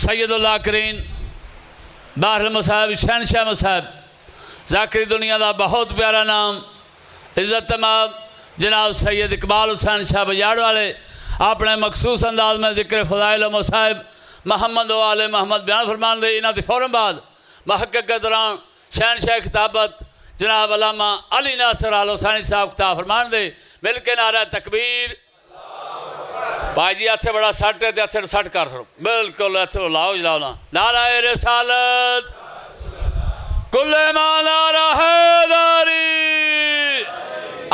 سید اللہ کرین باہر المصائب شہنشاہ مصائب ذاکری دنیا دا بہت پیارا نام عزت تمام جناب سید اقبال حسین شاہ بجاڑ والے اپنے مخصوص انداز میں ذکر فضائل و مصائب محمد و آل محمد بیان فرمان دے. انہاں دے فوراً بعد محقق کے دوران شہنشاہ کتابت جناب علامہ علی ناصر آل حسینی صاحب کتاب فرمان دے. مل کے نعرہ تکبیر. بھائی جی ہتھے بڑا سٹ ہے ہتھے سٹ کر سکو بالکل ہتھے لاؤ جلاؤ نا. نعرہ رسالت کل ما نعرہ حیدری.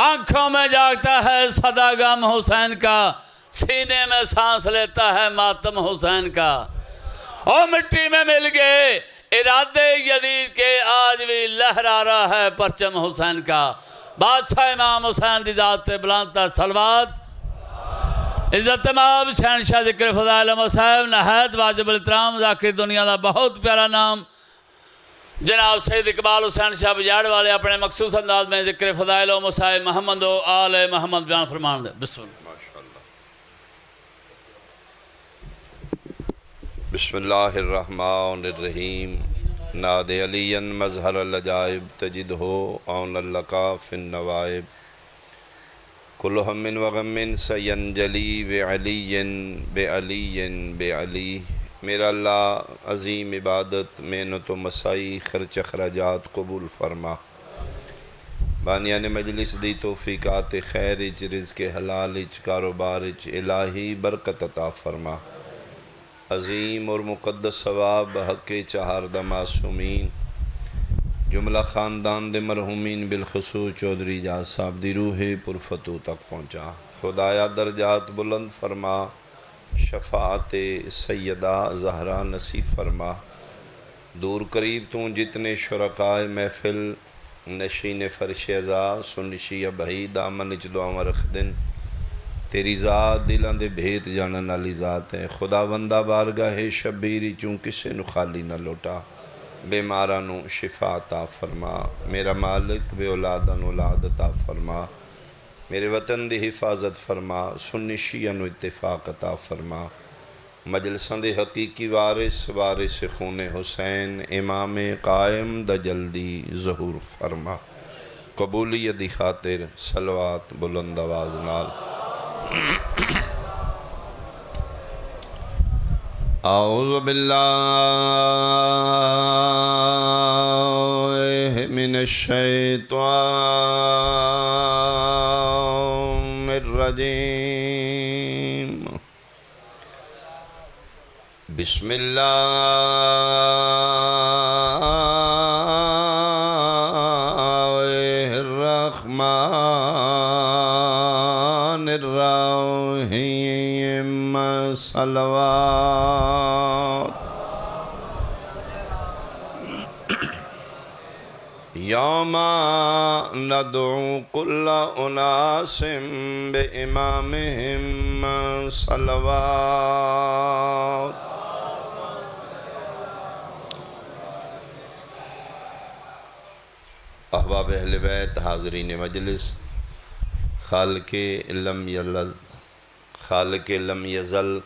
آنکھوں میں جاگتا ہے صدا غم حسین کا, سینے میں سانس لیتا ہے ماتم حسین کا. او مٹی میں مل گئے ارادے یزید کے, آج بھی لہرا رہا ہے پرچم حسین کا. بادشاہ امام حسین دی ذات تے بلند تر صلوات. عزت تمام شہنشاہ ذکر فضائل و مصائب نہایت واجب الاحترام ذاکر دنیا دا بہت پیارا نام جناب سید اقبال حسین شاہ بجاڑ والے اپنے مخصوص انداز میں ذکر فضائل و مصائب محمد و آل محمد بیان فرمان دے. بسم اللہ. بسم اللہ الرحمن الرحیم. ناد علی مظہر العجائب تجد ہو اون اللقا فی النوائب. کل ہم وغم سینجلی بعلی بعلی بعلی. میرا اللہ عظیم عبادت محنت و مسائی خرچ اخراجات قبول فرما. بانیان مجلس دی توفیقات خیر اچ رزق حلال اچ کاروبار اچ الہی برکت عطا فرما. عظیم اور مقدس ثواب حق چہاردہ معصومین جملہ خاندان دے مرحومین بالخصوص چودھری اجاز صاحب دی روح پرفتو تک پہنچا. خدایا درجات بلند فرما. شفاعت سیدہ زہرا نصیب فرما. دور قریب تو جتنے شرکائے محفل نشین فرش ازا سنشی بھائی دامن اچ دعاواں رکھ دن. تیری ذات دلان دے بھیت جانن والی ذات ہے. خدا بندہ بارگاہ شبیری چوں کسے نو خالی نہ لوٹا. بیماراں نو شفا عطا فرما. میرا مالک بے اولاداں اولاد عطا فرما. میرے وطن دی حفاظت فرما. سنی شیعہ نو اتفاق عطا فرما. مجلساں دے حقیقی وارث وارث خون حسین امام قائم دا جلدی ظہور فرما. قبولیت دی خاطر صلوات بلند آواز نال. اعوذ باللہ من الشیطان الرجیم. بسم اللہ الرحمن الرحیم. صلوات. یوم ندعو کل اناس بامامہم. صلوات. احباب اہل بیت حاضرین مجلس. خالق لم یزل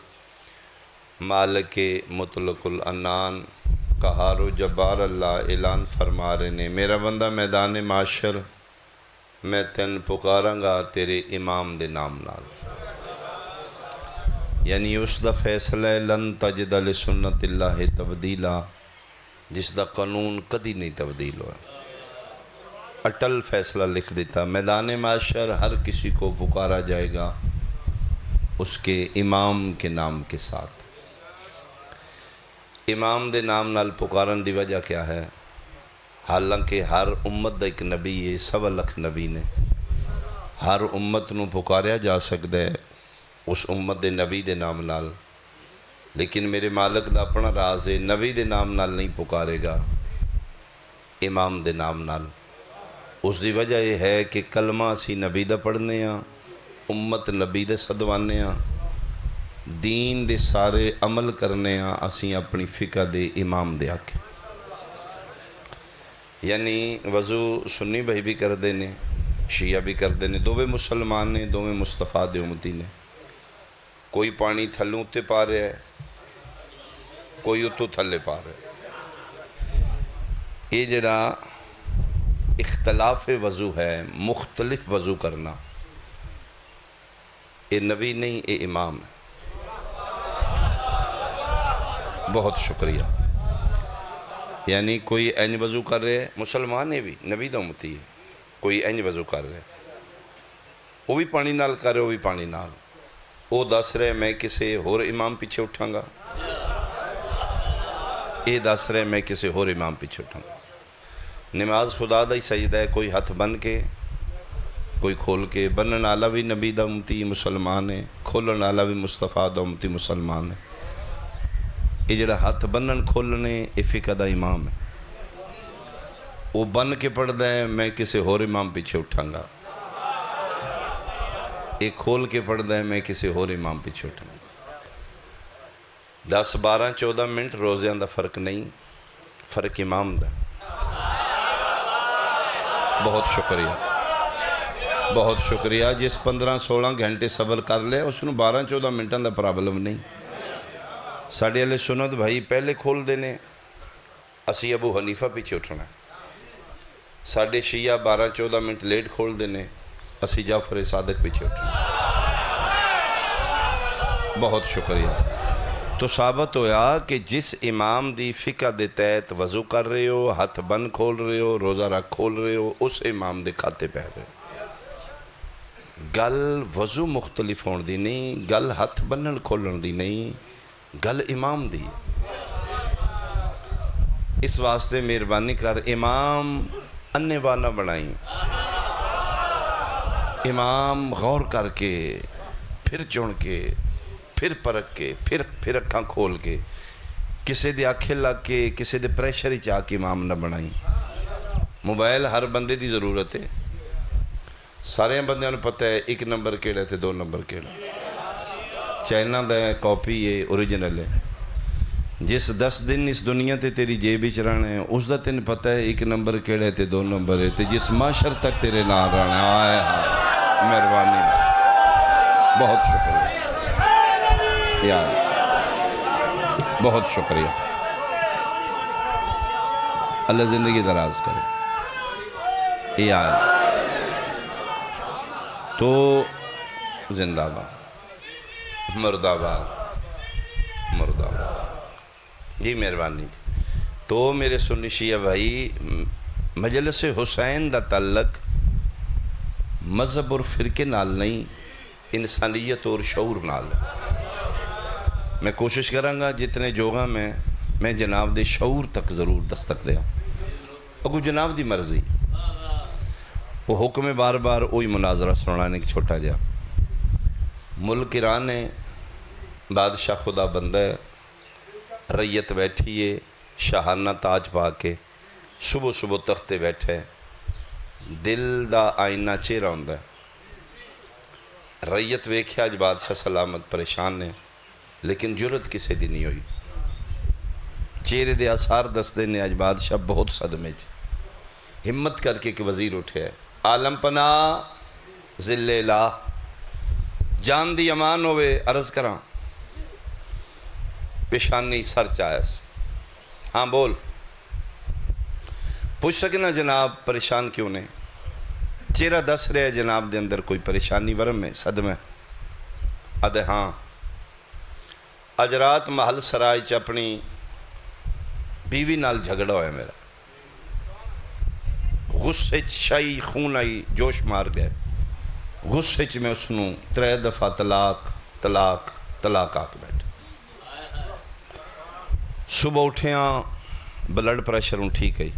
مالک مطلق العنان قہار و جبار اللہ اعلان فرما رہے نے. میرا بندہ میدان معاشر میں تن پکاراں گا تیرے امام دے نام نال. یعنی اس دا فیصلہ لن تجد لسنت اللہ تبدیلا, جس دا قانون کدی نہیں تبدیل ہوا. اٹل فیصلہ لکھ دیتا. میدان معاشر ہر کسی کو پکارا جائے گا اس کے امام کے نام کے ساتھ. امام دے نام نال پکارن دی وجہ کیا ہے؟ حالانکہ ہر امت دا ایک نبی ہے, 1.25 لاکھ نبی نے. ہر امت نو پکاریا جا سکتا ہے اس امت دے نبی دے نام نال, لیکن میرے مالک دا اپنا راز ہے, نبی دے نام نال نہیں پکارے گا, امام دے نام نال. اس دی وجہ یہ ہے کہ کلمہ اسی نبی دا پڑھنے ہاں, امت نبی دے صدوانے ہاں, دین دے سارے عمل کرنے ہاں اسی اپنی فقہ دے امام دے آکے. یعنی وضو سنی بھائی بھی کر دینے, شیعہ بھی کر دینے, دوویں مسلمان نے, دوویں مصطفیٰ دے امتی نے. کوئی پانی تھلوں تے پا رہا ہے, کوئی اتو تھلے پا رہے. یہ جڑا اختلاف وضو ہے، مختلف وضو کرنا، یہ نبی نہیں، یہ امام ہے. بہت شکریہ. یعنی کوئی اینج وضو کر رہے، مسلمان ہے بھی، نبی دا امتی ہے، کوئی اینج وضو کر رہے، وہ بھی پانی نال کر رہے، وہ بھی پانی نال، وہ دس رہے میں کسی ہور امام پیچھے اٹھاں گا، یہ دس رہے میں کسی ہور امام پیچھے اٹھاں گا. نماز خدا دا ہی سجدہ ہے، کوئی ہاتھ بن کے کوئی کھول کے. بنن والا بھی نبی دا امتی مسلمان ہے، کھولن والا بھی مصطفیٰ دا امتی مسلمان ہے. یہ جڑا ہاتھ بنن کھولنے یہ فقہ دا امام ہے، وہ بن کے پڑھدا ہے میں کسی ہور امام پیچھے اٹھاں گا، یہ کھول کے پڑھدا ہے میں کسی ہور امام پیچھے اٹھاں گا. 10 12 14 منٹ روزیاں دا فرق نہیں، فرق امام دا. بہت شکریہ، بہت شکریہ. جس 15 16 گھنٹے صبر کر لے اس نو 12 14 منٹاں دا پرابلم نہیں. ساڑھے علیہ سنت بھائی پہلے کھول دینے، اسی ابو حنیفہ پیچھے اٹھنا ہے. ساڑھے شیعہ 12 14 منٹ لیٹ کھول دینے، اسی جعفر صادق پیچھے اٹھنا ہے. بہت شکریہ. تو ثابت ہویا کہ جس امام دی فقہ دے تحت وضو کر رہے ہو، ہاتھ بن کھول رہے ہو، روزہ رکھ کھول رہے ہو، اس امام دے کھاتے پہ رہے ہو. گل وضو مختلف ہون دی نہیں، گل ہاتھ بنن کھولن دی نہیں، گل امام دی. اس واسطے مہربانی کر امام انے وانا بنائیں. امام غور کر کے پھر چن کے پھر پرکھ کے پھر اکھاں کھول کے، کسے دے آنکھیں لگ کے کسے دے پریشر ہی چاہ کے امام نہ بنائیں. موبائل ہر بندے دی ضرورت ہے، سارے بندے نے پتہ ہے 1 نمبر کیڑا ہے 2 نمبر کیڑا. چائنا دا کاپی ہے، اوریجنل ہے. جس 10 دن اس دنیا تے تیری جیب وچ رہنا ہے اس دا تین پتہ ہے 1 نمبر کیڑا ہے 2 نمبر ہے، تے جس معاشر تک تیرے نال رہنا ہے. آئے مہربانی، بہت شکریہ یار، بہت شکریہ. اللہ زندگی دراز کرے. یہ آئے تو زندہ باد، مردہ باد، مردہ باد. جی مہربانی. تو میرے سنی شیعہ بھائی، مجلس حسین دا تعلق مذہب اور فرقے نال نہیں، انسانیت اور شعور نال. میں کوشش کراں گا جتنے جوگاں میں جناب دے شعور تک ضرور دستک دیا. اگو جناب دی مرضی، وہ حکم بار بار وہی مناظرہ سنانے کی چھوٹا جا. ملک ایران ہے، بادشاہ خدا بندہ ہے، ریت بیٹھی ہے شاہانہ تاج پا کے، صبح صبح تختے بیٹھے، دل دا آئینہ چہرہ ہوندا ہے. ریت ویکھیا اج بادشاہ سلامت پریشان نے، لیکن جرت کسے دی نہیں ہوئی. چہرے دے آثار دستے نے اج بادشاہ بہت صدمے چ. ہمت کر کے کہ وزیر اٹھے ہے، عالم پناہ ذل الہ، جان دی امان ہوئے عرض کراں. پیشانی سر چاہیس. ہاں بول. پوچھ سکنا جناب پریشان کیوں نے؟ چہرہ دس رہے جناب دے اندر کوئی پریشانی ورم ہے، صدمہ ہے. ادھے ہاں، اج رات محل سرائے چ اپنی بیوی نال جھگڑا ہویا میرا، غصے چ شائی خون آئی، جوش مار گئے. غصے چ میں اس نوں 3 دفعہ طلاق طلاق طلاق آکھ بیٹھا. صبح اٹھیاں بلڈ پریشر ہوں ٹھیک ہے،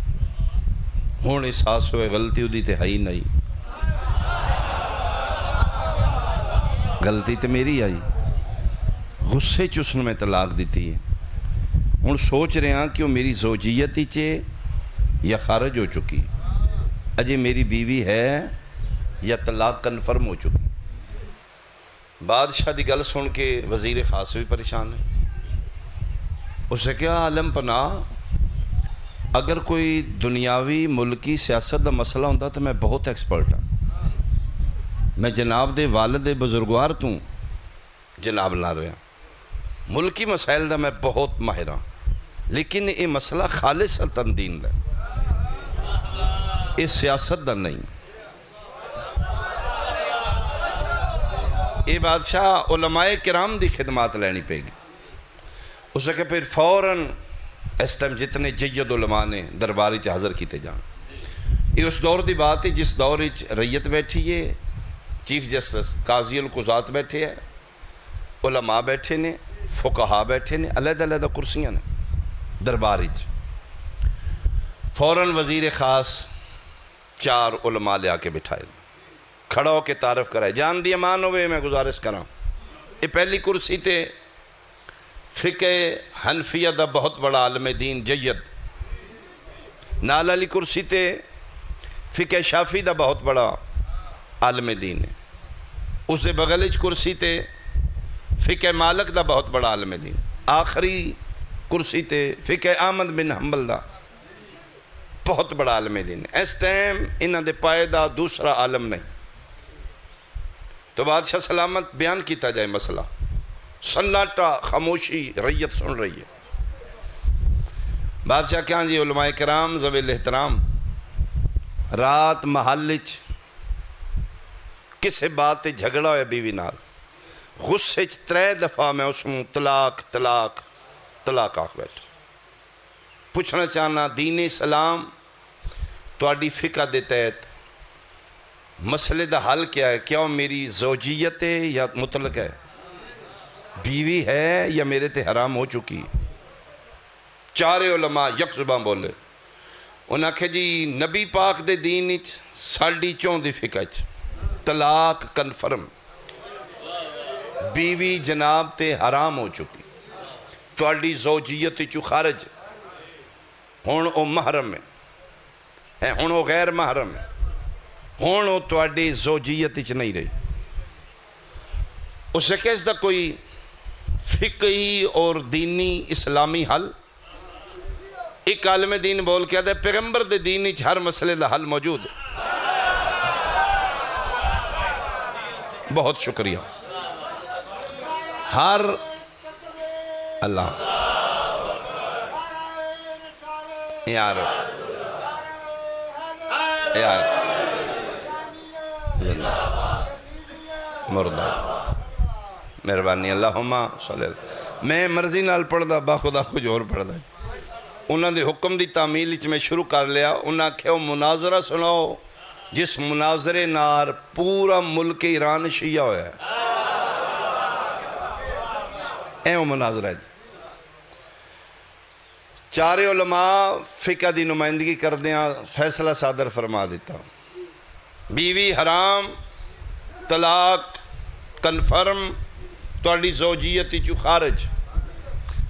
ہوں احساس ہوئے غلطی ہوئی تے ہی نہیں، غلطی تے میری آئی. غصے چ اس نے میں طلاق دیتی ہے. ہوں سوچ رہے ہیں کہ وہ میری زوجیت ہی چے یا خارج ہو چکی، اجے میری بیوی ہے یا طلاق کنفرم ہو چکی. بادشاہ دی گل سن کے وزیر خاص بھی پریشان ہے. اسے کیا عالم پناہ، اگر کوئی دنیاوی ملکی سیاست دا مسئلہ ہوتا تو میں بہت ایکسپرٹ ہوں. میں جناب دے والد بزرگوار تو جناب لا رہا، ملکی مسائل دا میں بہت ماہر ہوں. لیکن یہ مسئلہ خالصتاً دین دا، یہ سیاست دا نہیں۔ یہ بادشاہ علماء کرام دی خدمات لینی پے گی، اسے کہ پھر فوراً اس ٹائم جتنے جید علماء نے درباری چ حاضر کیتے جان۔ یہ اس دور دی بات ہے جس دور ریت بیٹھی ہے، چیف جسٹس قاضی القضات بیٹھے ہیں، علماء بیٹھے نے، فقہا بیٹھے نے، علیحدہ علیحدہ کرسیاں نے درباری چ۔ فوراً وزیر خاص 4 علماء لے آ کے بٹھائے، کھڑا ہو کے تعارف کرائے، جان دی امان ہوئے میں گزارش کراں۔ یہ پہلی کرسی تے فقہ حنفیہ دا بہت بڑا عالم دین جید، نال علی کرسی تے فقہ شافی دا بہت بڑا عالم دین ہے، اس دے بغلچ کرسی تے فقہ مالک دا بہت بڑا عالم دین، آخری کرسی تے فقہ احمد بن حنبل دا بہت بڑا عالم دین ہے۔ اس ٹائم انہاں دے پائے دا دوسرا عالم نہیں۔ تو بادشاہ سلامت بیان کیتا جائے مسئلہ، سناٹا، خاموشی، ریت سن رہی ہے۔ بادشاہ کہاں جی علماء کرام ذوی الاحترام، رات محلچ کسے بات جھگڑا ہویا بیوی نال، غصے 3 دفعہ میں اس میں طلاق طلاق طلاق آکھ بیٹھا۔ پوچھنا چاہنا دین اسلام تواڈی فقہ دے تحت مسئلے دا حل کیا ہے؟ کیا میری زوجیت ہے یا مطلق ہے؟ بیوی ہے یا میرے تے حرام ہو چکی؟ 4 علماء یک زبان بولے، انہاں کہ جی نبی پاک دے دین اچ 4.5 دی فقہ اچ طلاق کنفرم، بیوی جناب تے حرام ہو چکی، تواڈی زوجیت چو خارج، ہون او محرم ہے، ہون او غیر محرم ہے، ہون او تواڈی زوجیت چ نہیں رہی۔ اسے کہ اس دا کوئی فقہی اور دینی اسلامی حل؟ ایک عالم دین بول کے آدھے پیغمبر دے دینی ہر مسئلے دا حل موجود ہے۔ بہت شکریہ۔ ہر اللہ یارف مردہ مہربانی اللہم صلی اللہ۔ میں مرضی نال پڑھ دا، با خدا کچھ اور پڑھ دا۔ انہاں دے حکم دی تعمیل اچ میں شروع کر لیا۔ انہاں کہو مناظرہ سناؤ جس مناظرے نار پورا ملک ایران شیعہ ہویا ہے، وہ مناظرہ ہے۔ 4 علماء فقہ دی نمائندگی کر دیا، فیصلہ صادر فرما دیتا، بیوی حرام، طلاق کنفرم، تواڈی زوجیت چو خارج۔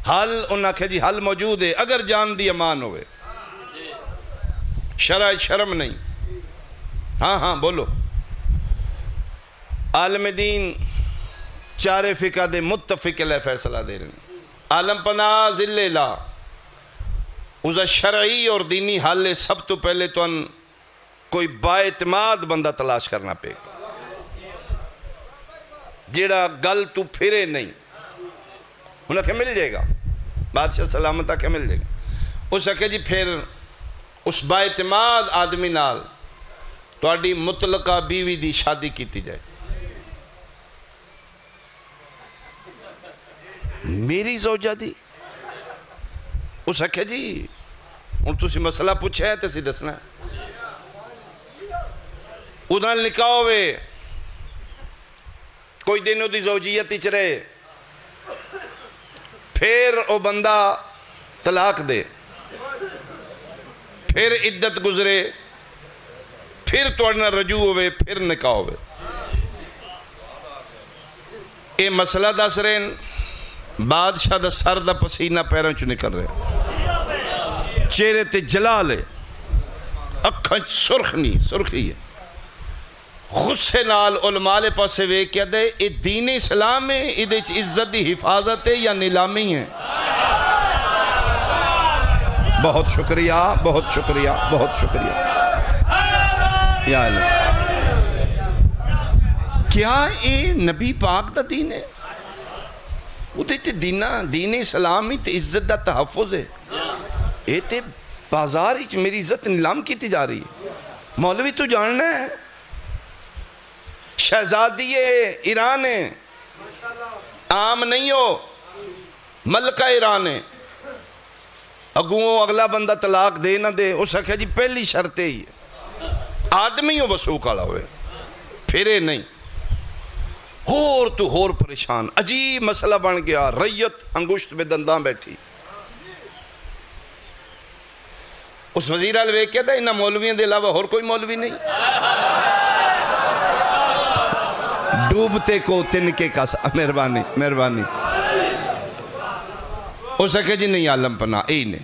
حل انہاں کہ جی حل موجود ہے اگر جان دی امان ہوئے، شرع شرم نہیں۔ ہاں ہاں بولو۔ عالم دین 4 فقہ دے متفق لے فیصلہ دے رہے ہیں۔ عالم پناہ ذل الہ اسا شرعی اور دینی حل ہے۔ سب تو پہلے تو ان کوئی باعتماد بندہ تلاش کرنا پے گا، جیڑا گل تو پھرے نہیں، انہیں کہ مل جائے گا، بادشاہ سلامتہ کہ مل جائے گا۔ اسے کہ جی پھر اس باعتماد آدمی نال تواڈی مطلقہ بیوی دی شادی کیتی جائے۔ میری زوجہ دی؟ اسے کہ جی ہن تسی مسئلہ پوچھا ہے تے سی دسنا ہے۔ ادھر نکاح ہوئے، کوئی دن دی زوجیت اچ رہے، پھر او بندہ طلاق دے، پھر عدت گزرے، پھر توڑنا رجوع ہوئے، پھر نکاح ہوئے۔ اے مسئلہ دس رہے ہیں، بادشاہ دا سر دا پسینہ پیروں چو نکل رہے، چہرے تے جلال ہے، اکھاں سرخی ہے، غصے نال علماء لے پاسے وے کیا دے اے دین اسلام ہے، ادھے چ عزت دی حفاظت ہے یا نیلامی ہے؟ بہت شکریہ، بہت شکریہ، بہت شکریہ۔ یا اللہ، کیا اے نبی پاک دا دین ہے؟ وہ تے دین اسلام ہی تے عزت دا تحفظ ہے۔ یہ تے بازار ہی میری عزت نیلام کی جا رہی ہے. مولوی تو جاننا ہے شہزادی ایران ہے, عام نہیں ہو, ملکہ ایران ہے. اگوں اگلا بندہ طلاق دے نہ دے, اس آخیا جی پہلی شرط ہی ہے آدمی ہو وسوق والا ہوئے, پھرے نہیں. ہور تو ہور پریشان, عجیب مسئلہ بن گیا. ریت انگشت میں دنداں بیٹھی. اس وزیر آل ویک کیا تھا انہاں مولویوں دے علاوہ اور کوئی مولوی نہیں. ڈوبتے کو تنکے کا مہربانی مہربانی. اس نے کہا جی نہیں عالم پناہ ای نے.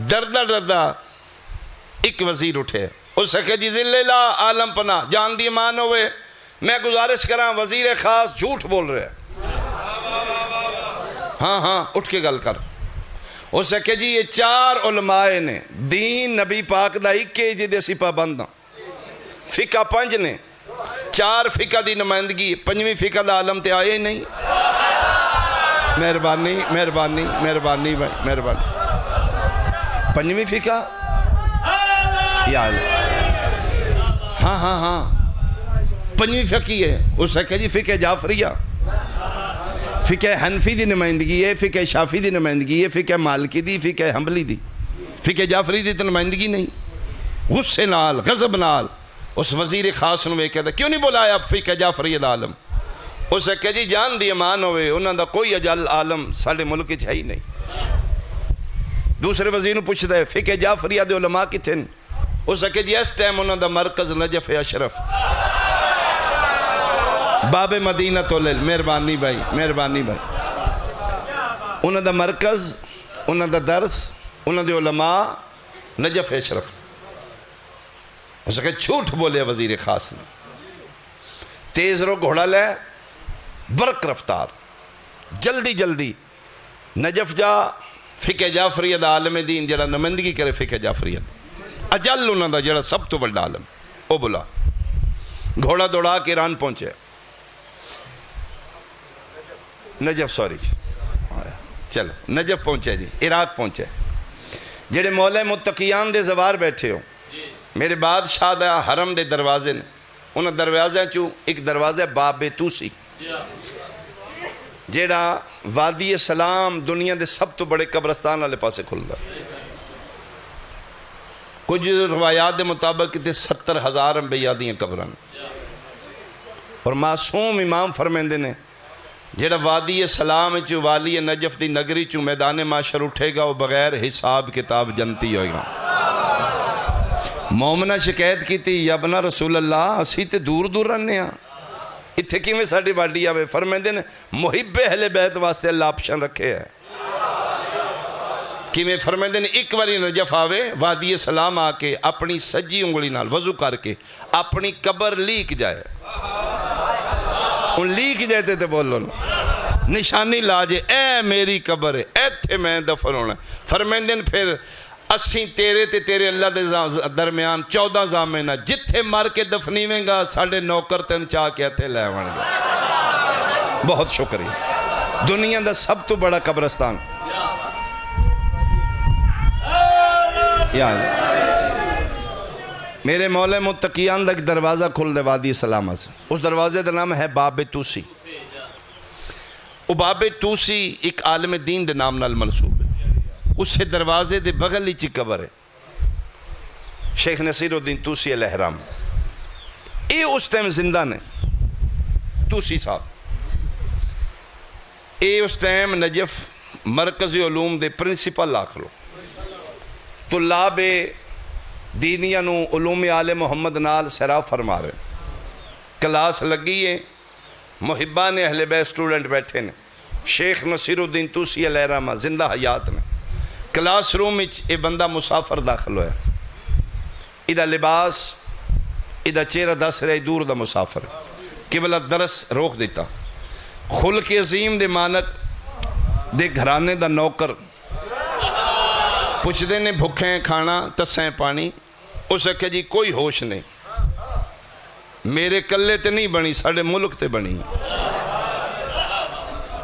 دردہ دردہ ایک وزیر اٹھے, اس نے کہا جی ذل اللہ عالم پناہ جان دی مان ہوئے, میں گزارش کراں وزیر خاص جھوٹ بول رہے ہیں. ہاں ہاں اٹھ کے گل کر. اس نے کہا جی یہ 4 علماء نے دین نبی پاک دا ایک جی دے سی پابند ہاں. فقہ 5 نے, 4 فقہ دی نمائندگی, 5ویں فقہ دا عالم تے آئے نہیں. مہربانی مہربانی مہربانی بھائی مہربانی. 5ویں فقہ یا ہاں ہاں ہاں 5ویں فقہ ہے. اس نے کہا جی فقہ جعفریہ, فقہ حنفی دی نمائندگی ہے, فقہ شافی دی نمائندگی ہے, فقہ مالکی دی, فقہ حنبلی دی. فقہ جعفری دی تو نمائندگی نہیں. غصے نال غضب نال اس وزیر خاص نو کہتا کیوں نہیں بلایا فقہ جعفری دا عالم. اس نے کہا جی جان دی امان ہوئے انہاں دا کوئی اجل عالم سارے ملک ہے ہی نہیں. دوسرے وزیر نو پوچھتا ہے فقہ جعفریہ دے علماء کتنے. اس نے کہا جی اس ٹائم انہاں دا مرکز نجف اشرف باب مدینہ تولل. مہربانی بھائی مہربانی بھائی. انہاں دا مرکز, انہاں دا درس, انہاں دے علماء نجف اشرف. اس نے کہا جھوٹ بولے وزیر خاص نے. تیز رو گھوڑا لے, برق رفتار, جلدی جلدی نجف جا. فقہ جعفریہ دا عالم دین جڑا نمائندگی کرے فقہ جعفریہ اجل انہاں دا جڑا سب تو بڑا عالم او بلا. گھوڑا دوڑا کے ایران پہنچے, نجف سوری چلو نجف پہنچے جی, عراق پہنچے. جڑے مولا متقیان دے زوار بیٹھے ہو, میرے بادشاہ دا حرم دے دروازے نے, انہاں دروازے چوں ایک دروازہ باب توسی جیڑا وادی سلام دنیا دے سب تو بڑے قبرستان والے پاسے کھلدا. کچھ روایات دے مطابق تے 70,000 انبیاء دیاں قبراں, اور معصوم امام فرمیندے نے جیڑا وادی سلام چوں والی نجف دی نگری چوں میدان معاشر اٹھے گا وہ بغیر حساب کتاب جنتی ہوئے گا. مومنہ شکایت کی تھی یا ابنا رسول اللہ اسی تے دور دور رہنے ہیں, اتھے کی میں ساڑھی باڑی آوے. فرمیندے نے محب اہل بیت واسطے اللہ آپشن رکھے ہے کہ میں فرمیندے نے ایک باری نجف آوے وادی سلام آ کے اپنی سجی انگلی نال وضو کر کے اپنی قبر لیک جائے. ان لیک جائے تے بولو نشانی لاجے اے میری قبر ہے ایتھے میں دفن ہونا. فرمیندے نے پھر اسیں تیرے تے تیرے اللہ دے درمیان 14 زامنہ جتھے مر کے دفنیویں گا ساڑھے نوکر تن چاہ کے ہتھے لے ون گا. بہت شکریہ. دنیا دا سب تو بڑا قبرستان یا میرے مولا متقیان دا ایک دروازہ کھل دے وادی سلامہ سے. اس دروازے دا نام ہے باب توسی. وہ باب توسی ایک عالم دین دے نام نال منسوب ہے. اس دروازے دے بغل ہی قبر ہے شیخ نصیر الدین توسی الحرام. یہ اس ٹائم زندہ نے توسی صاحب. یہ اس ٹائم نجف مرکزی علوم دے پرنسپل آخلو. طلاب دینیاں نو علوم آل محمد نال سراف فرما رہے. کلاس لگی ہے, محبان اہل بیت سٹوڈنٹ بیٹھے نے. شیخ نصیر الدین توسی الحرام زندہ حیات نے. کلاس روم اے بندہ مسافر داخل ہویا. ادھا لباس ادھا چہرہ دس رہے دور دا مسافر قبلہ درس روک دیتا. خلق عظیم دے مانک دے گھرانے دا نوکر پوچھ دے نے بھکھیں کھانا تسیں پانی. اسے کہ جی کوئی ہوش نہیں, میرے کلے تے نہیں بنی ساڑھے ملک تے بنی.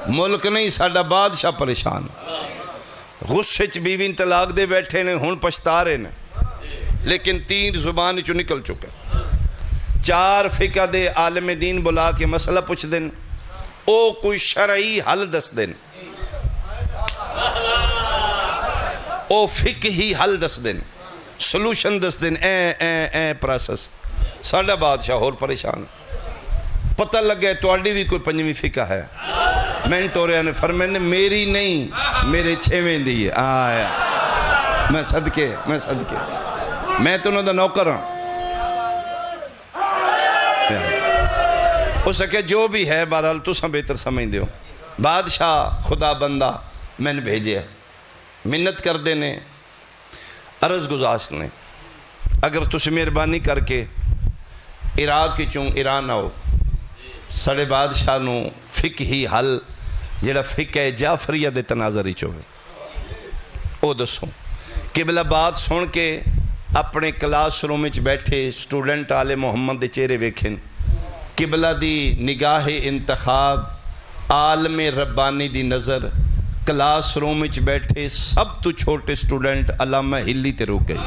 ملک نہیں ساڑھا بادشاہ پریشان. غصے چ بیوی طلاق دے بیٹھے نے، ہن پچھتا رہے نے، لیکن تین زبان چو نکل چکا۔ 4 فقہ دے عالم دین بلا کے مسئلہ پوچھ دین، او کوئی شرعی حل دس دین، او فقہی حل دس دین، solution this then, a process. ساڈا بادشاہ اور پریشان، پتہ لگے تواڈی بھی کوئی 5ویں فقہ ہے۔ میں ٹوریا نے فرمایا میری نہیں، میرے 6ویں دی ہے۔ آیا میں صدقے میں تو انہوں دا نوکر ہوں۔ اس کہ جو بھی ہے بہرحال تساں بہتر سمجھ دیو۔ بادشاہ خدا بندہ میں نے بھیجے، منت کر دینے، عرض گزاشت نے، اگر تسی مہربانی کر کے عراق کی چوں ایران آؤ، ساڑے بادشاہ نو فقہی حل جڑا فقہ جعفریہ دے تناظری چوے او دسوں۔ قبلہ بات سن کے اپنے کلاس روم وچ بیٹھے سٹوڈنٹ آل محمد دے چہرے ویکھن، قبلہ دی نگاہ انتخاب، عالم ربانی دی نظر، کلاس روم وچ بیٹھے سب تو چھوٹے سٹوڈنٹ علامہ ہلی تے روک گئی۔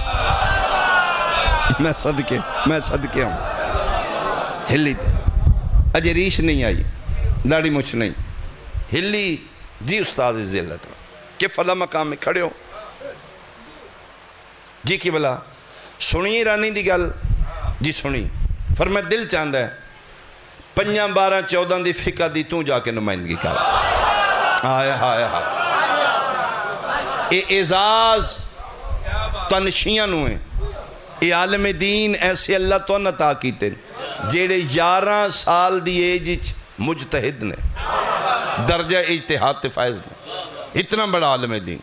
میں صدقے ہوں، ہلی تے اجے ریش نہیں آئی، داڑھی مچھ نہیں، ہلی جی استاد ذلت کہ فلا مقام میں کھڑے ہو جی کی بلا سنی رانی دی گل جی سنی، فرمایا دل چاہتا ہے 5 12 14 دی فقہ دی تو جا کے نمائندگی کر۔ آیا اے اعزاز تنشیاں نویں، اے عالم دین ایسے اللہ تو نتا کیتے جیڑے 11 سال دی ایج مجتہد نے، درجہ اجتہاد تے فائز نے، اتنا بڑا عالم دین۔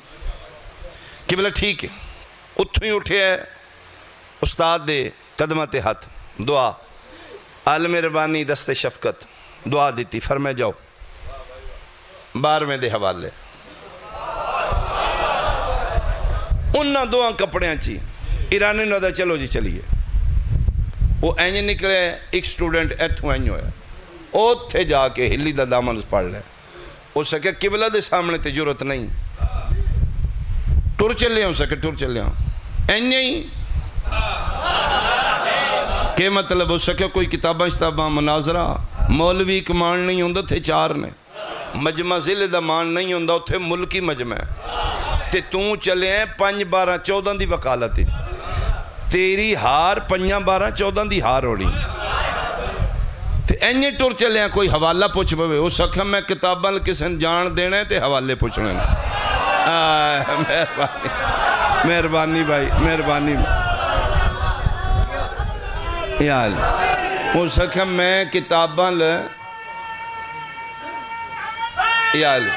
کہ بلا ٹھیک ہے، اتھوں ہی اٹھے ہے استاد دے قدمہ تے ہاتھ، دعا، عالم ربانی دست شفقت دعا دیتی، فرمائے جاؤ 12ویں دے حوالے انہاں دعا کپڑیاں چی ایرانی نو دا چلو جی چلیے۔ وہ اینج نکلے، ایک سٹوڈنٹ ایتھوں اینج ہویا، او تھے جا کے ہلی دا دامن پڑھ لے، او سکے قبلہ دے سامنے تے جرت نہیں، ٹور چلے ہوں سکے ٹور چلے ہوں اینج نہیں کہ مطلب ہو سکے کوئی کتاباں مناظرہ مولوی کمان نہیں ہوندہ تھے 4 نے، مجمع ضلع دا مان نہیں ہوندہ تھے ملکی مجمع تے توں چلے ہیں 5 12 14 دی وکالت تیری ہار 5 12 14 دی ہار ہو رہی تے اینجے ٹور چلے ہیں کوئی حوالہ پوچھ پوے ہو سکھا میں کتاباں کسن جان دینا ہے تے حوالے پوچھنے مہربانی بھائی مہربانی یال ہو سکھا میں کتاباں یال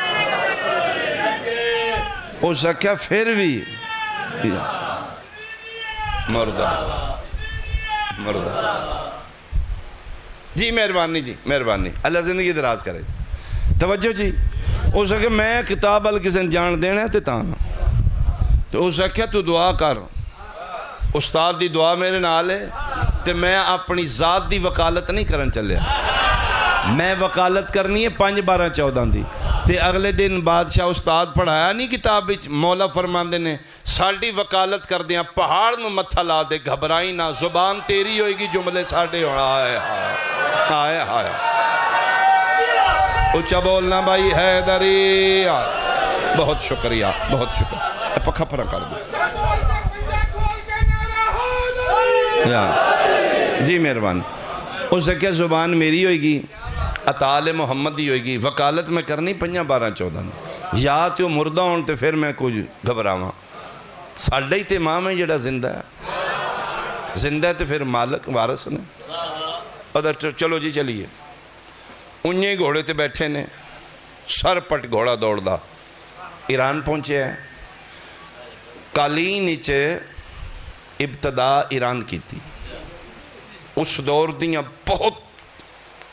ہو سکھا پھر بھی مردہ جی مہربانی جی مہربانی اللہ زندگی دراز کرے توجہ جی ہو سکے میں کتاب کسن جان دینا ہے تے تانا تو ہو سکے تو دعا کر استاد دی دعا میرے نال ہے تے میں اپنی ذات دی وکالت نہیں کرن چلے میں وکالت کرنی ہے 5 12 14 دی تے اگلے دن بادشاہ استاد پڑھایا نہیں کتاب وچ مولا فرماندے نے ساڈی وکالت کر دیاں پہاڑ نو متھا لا دے گھبرائی نہ زبان تیری ہوئے گی جملے ساڈے ہونا آئے اچھا بولنا بھائی حیدری بہت شکریہ پکھا پھرا کر دو جی مہربانی اس سے کہ زبان میری ہوئے گی اطال محمد ہی ہوئے گی وکالت میں کرنی 5 12 14 یا تو مردہ ہون تے پھر میں کچھ گھبراواں ساڈا ہی تے امام ہے جڑا زندہ ہے تے پھر مالک وارث نے ادھر چلو جی چلیے انہیں گھوڑے تے بیٹھے نے سر پٹ گھوڑا دوڑ دا ایران پہنچے ہیں قالین نیچے ابتدا ایران کی تھی اس دور دیاں بہت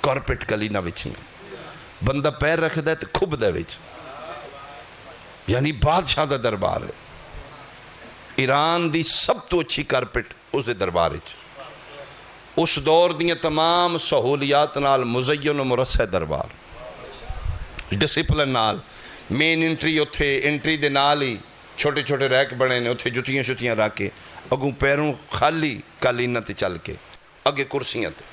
کارپیٹ کلینا وچھیں بندہ پیر رکھ دے تے کھب دے وچ یعنی بادشاہ دا دربار ہے ایران دی سب تو اچھی کارپیٹ اس دے دربار ہے اس دور دیاں تمام سہولیات نال مزین و مرصع دربار ڈسپلن نال مین انٹری اتھے انٹری دے نال ہی چھوٹے چھوٹے ریک بنے نے اتھے جتیاں شتیاں رکھ کے اگوں پیروں خالی قالینہ تے چل کے اگے کرسیاں تے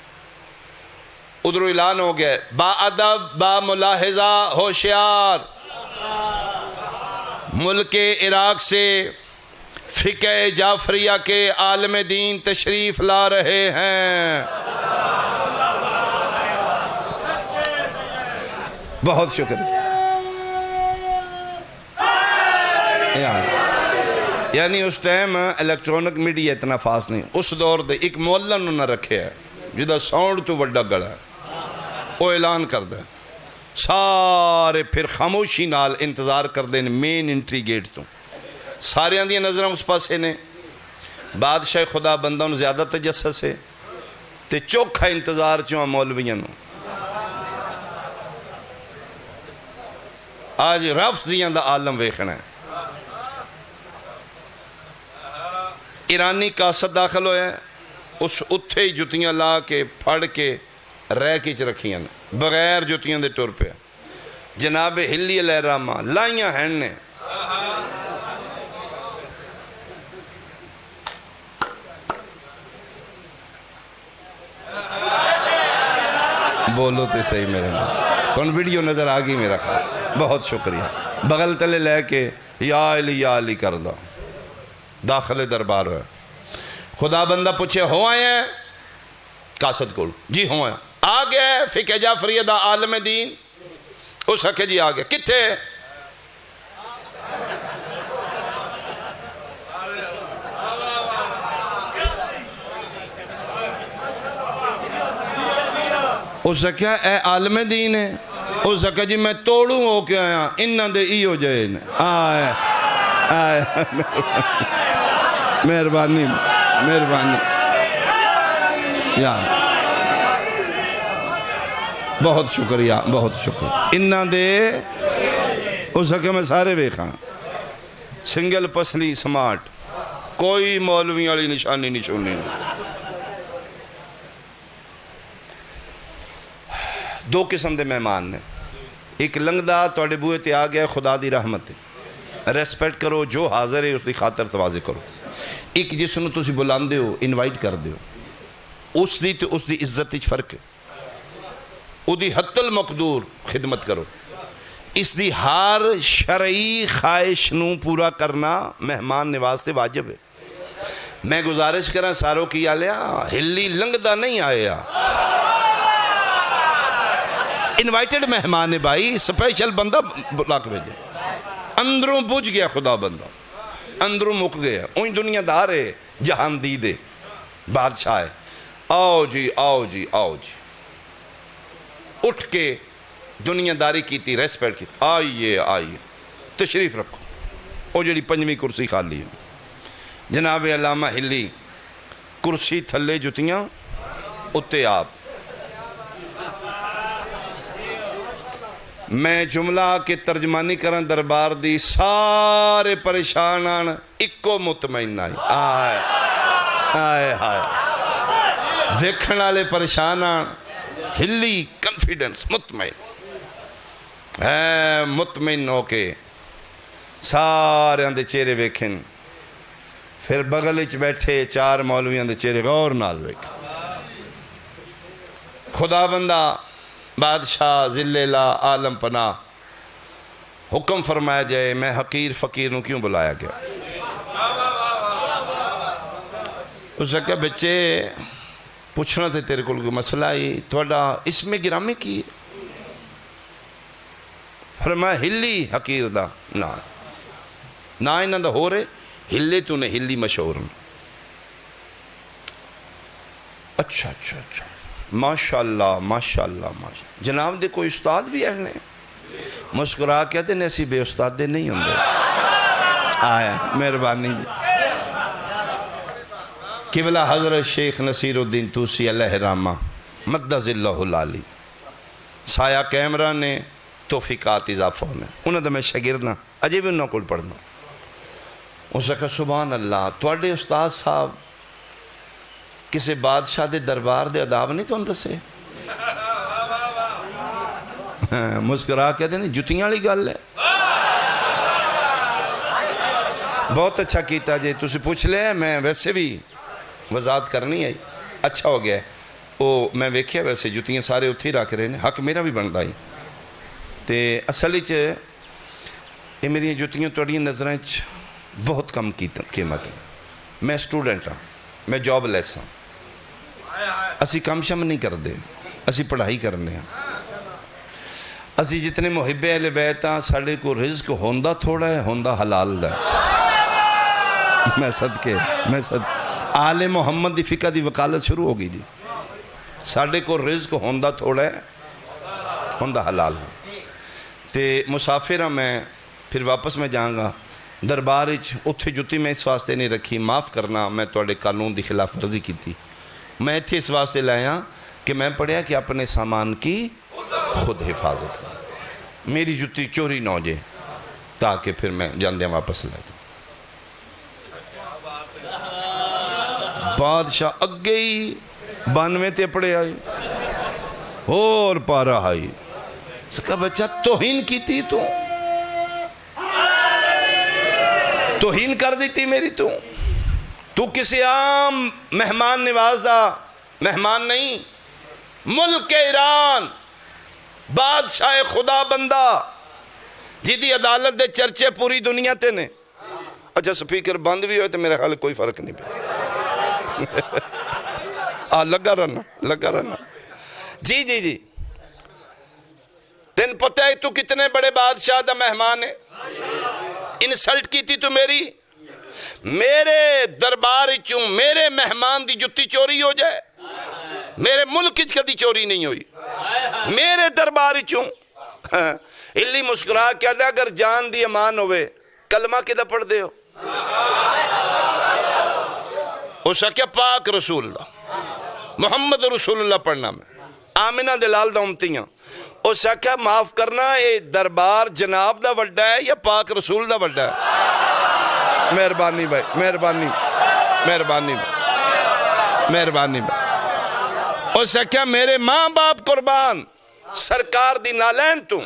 ادھر اعلان ہو گیا با ادب با ملاحظہ ہوشیار ملک عراق سے فقہ جعفریہ کے عالم دین تشریف لا رہے ہیں. بہت شکریہ. یعنی اس ٹائم الیکٹرونک میڈیا اتنا فاسٹ نہیں. اس دور دے ایک مولا انہوں نے رکھے ہے جدہ ساؤنڈ تو وڈا گڑا ہے وہ اعلان کر دے سارے پھر خاموشی نال انتظار کر دیں مین انٹری گیٹ تو سارے آندھی نظریں اس پاسے نے. بادشاہ خدا بندہ انہوں زیادہ تجسس ہے تے چوکھا انتظار چوہاں مولویاں نو. آج رفضیاں دا عالم ویکھنا ہے. ایرانی قاصد داخل ہویا ہے اس اتھے ہی جتیاں لا کے پھڑ کے رہ کے رکھیاں بغیر جتیاں دے ٹور پہ. جناب ہلی علیہ الرحمہ لائیاں ہیں نے بولو تو صحیح میرے نام کون ویڈیو نظر آگئی میرا خواہ. بہت شکریہ. بغل تلے لے کے یا علی کر دو داخل دربار ہوئے. خدا بندہ پوچھے ہو آئے ہیں قاصد کو جی ہو آئے آگے فقہ جعفریہ دا عالم دین اس حقے جی آگے کتھے اس حقے اے عالم دین ہے. اس حقے جی میں توڑوں ہو کے آیا انہاں دے ای ہو جائے آئے آئے مہربانی مہربانی یا بہت شکریہ بہت شکریہ. انہاں دے اس حقے میں سارے بیکھاں سنگل پسلی سمارٹ کوئی مولوی والی نشانی نشونی نہیں. دو قسم دے مہمان نے. ایک لنگدہ توڑے بوئے تے آ گیا خدا دی رحمت ہے ریسپیکٹ کرو جو حاضر ہے اس دی خاطر توازے کرو. ایک جس نے تسی بلاندے ہو انوائٹ کر دے ہو اس دی تے اس دی عزت اچھ فرق ہے. او دی حت المقدور خدمت کرو. اس دی ہار شرعی خواہش نو پورا کرنا مہمان نواز تے واجب ہے. میں گزارش کریں ساروں کی آلیا ہلی لنگدہ نہیں آیا انوائٹڈ مہمان بھائی سپیشل بندہ بلا کے بھیجے. اندروں بجھ گیا خدا بندہ اندروں مک گیا. اون دنیا دار ہے جہان دیدے بادشاہ ہے. آؤ جی آؤ جی آؤ جی اٹھ کے دنیا داری کی تھی ریسپیکٹ کی آئیے آئیے تشریف رکھو. او جڑی پنجویں کرسی خالی ہے. جناب علامہ ہلی کرسی تھلے جتیاں اتے آپ میں جملہ کے ترجمانی کرن دربار دی سارے پریشان آن اکو مطمئن آئی آئے آئے آئے ویکھن والے پریشان آن ہلی کنفیڈنس مطمئن ہو کے سارے اندے چہرے ویکھن. پھر بغل اچ بیٹھے چار مولوی اندے چہرے غور نال ویکھن. خدا بندہ بادشاہ ذلّلہ عالم پناہ حکم فرمایا جائے میں حقیر فقیر نو کیوں بلایا گیا. اس نے کہا بچے پوچھنا تھے تیرے کو مسئلہ ہی توڑا اس میں گرامی کی ہے. فرمایا ہلی حقیر دا نا انہاں دا ہو رہے ہلے تو نے ہلی مشہور. اچھا اچھا اچھا ماشاءاللہ ماشاءاللہ ماشاءاللہ. جناب دے کوئی استاد بھی اہلے مسکرا کہتے ہیں ایسی بے استاد دے نہیں ہوں دے آیا مہربانی جی. قبلہ حضرت شیخ نصیر الدین توسی علیہ رحمہ مدد اللہ العالی سایہ کیمرہ نے توفیقات اضافہ ہونے انہوں نے میں شاگردنا اجے بھی انہوں کو پڑھنا. اس نے کہا سبحان اللہ توڑے استاد صاحب کسی بادشاہ دے دربار دے اداب نہیں تو اندر سے مسکرا کہتے ہیں جتیاں لی گل ہے. بہت اچھا کیتا جی تسی پوچھ لیا میں ویسے بھی وضاحت کرنی ہے اچھا ہو گیا ہے وہ میں ویکھیا ویسے جتیاں سارے اتھی رکھ رہے ہیں حق میرا بھی بنتا ہی تے اصل یہ میری جتیاں توڑیاں نظریں بہت کم قیمت ہے میں سٹوڈنٹ ہاں میں جاب لیس ہاں اسی کم شم نہیں کرتے اسی پڑھائی کرنے ہیں اسی جتنے محب اہل بیت ہاں ساڑھے کو رزق ہوندہ تھوڑا ہے ہوندہ حلال ہے میں صدقے آل محمد دی فقہ دی وکالت شروع ہو گئی جی ساڑھے کو رزق ہوندہ تھوڑا ہے ہوندہ حلال ہے تے مسافر ہاں میں پھر واپس میں جاؤں گا دربار اتھے جتی میں اس واسطے نہیں رکھی معاف کرنا میں توڑے قانون دی خلاف ورزی کی تھی میں اتھے اس واسطے لایا کہ میں پڑھیا کہ اپنے سامان کی خود حفاظت کر میری جتی چوری نہ ہو جائے تاکہ پھر میں جاندے واپس لے جاؤں بادشاہ اگے ہی 92 تے پڑے آئی اور پارا آئی سکا بچہ توہین کی تھی توہین کر دیتی میری تو کسی عام مہمان نوازدہ مہمان نہیں ملک ایران بادشاہ خدا بندہ جیدی عدالت دے چرچے پوری دنیا تے نے اچھا سپیکر بند بھی ہوئے تو میرے خیال کوئی فرق نہیں پہ لگا رہنا جی تین پتہ ہے تو کتنے بڑے بادشاہ دا مہمان ہے انسلٹ کی تھی تو میرے دربار چوں میرے مہمان دی جتی چوری ہو جائے میرے ملک کدی چوری نہیں ہوئی میرے دربار چوں ہلی مسکرا کیا دے اگر جان دی امان ہوئے کلمہ کدھا پڑھ دے ہو اسا کیا پاک رسول اللہ محمد رسول اللہ پڑھنا میں آمینہ دلال دا امتیاں اسا کیا معاف کرنا اے دربار جناب دا وڈا ہے یا پاک رسول دا وڈا ہے مہربانی بھائی مہربانی اسا کیا میرے ماں باپ قربان سرکار دی نالین تو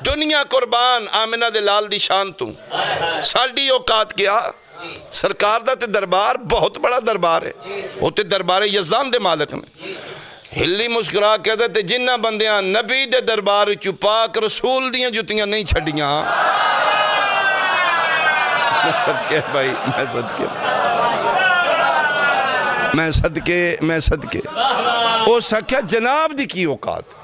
دنیا قربان آمینہ دلال دی شان تو ساڑھی اوقات کیا سرکار دا تے دربار بہت بڑا دربار ہے وہ تے دربار یزدان دے مالک میں ہلی مسکرا کہتے تے جنہ بندیاں نبی دے دربار چو پاک رسول دیاں جتیاں نہیں چھڑیاں میں صدقے او سکھیا جناب دی کی اوقات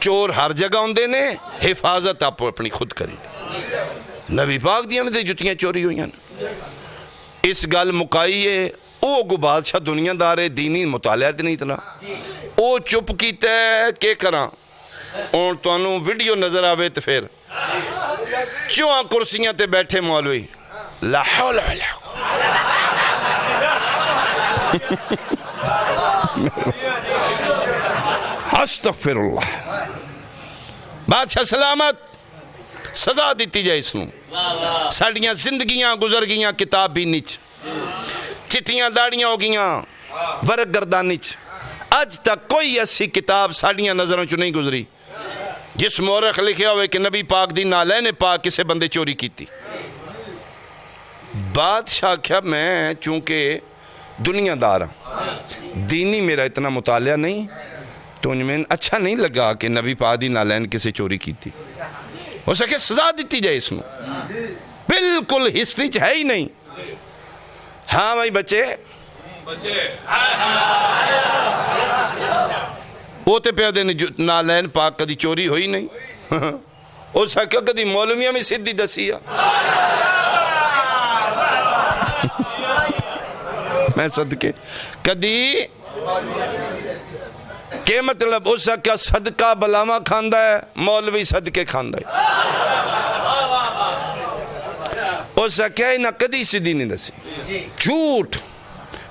چور ہر جگہ ہوندے نے حفاظت آپ اپنی خود کری دی نبی پاک دیاں نے جتیاں چوری ہوئی ہیں اس گل مکائیے او گو بادشاہ دنیا دارے دینی مطالعات نہیں اتنا او چپ کیتا ہے کہ کراں اور تو انہوں ویڈیو نظر آوے تو پھر چوہاں کرسیاں تے بیٹھے مولوی لا حول ولا استغفر اللہ بادشاہ سلامت سزا دیتی جائے اس نوں ساڑیاں زندگیاں گزر گیاں کتاب بھی نیچ چٹیاں داڑیاں ہو گیاں ورق گردانیچ آج تک کوئی ایسی کتاب ساڑیاں نظروں چو نہیں گزری جس مورخ لکھیا ہوئے کہ نبی پاک دی نالین پاک کسے بندے چوری کی تھی بادشاہ کیا میں چونکہ دنیا دارا دینی میرا اتنا مطالعہ نہیں تو ان میں اچھا نہیں لگا کہ نبی پاک دی نالین کسے چوری کی تھی ہو سکے سزا دیتی جائے اس میں بالکل ہسٹری ہے ہی نہیں ہاں بھائی بچے وہ تے پیادے نے نالین پاک کدی چوری ہوئی نہیں اور سکھا کدی مولویاں میں صدی دسیا میں صدقے کدی کہ مطلب اس کا صدقہ بلاما کھاندہ ہے مولوی صدقے کھاندہ ہے اس کا نہ کدی صدی نہیں دسی جھوٹ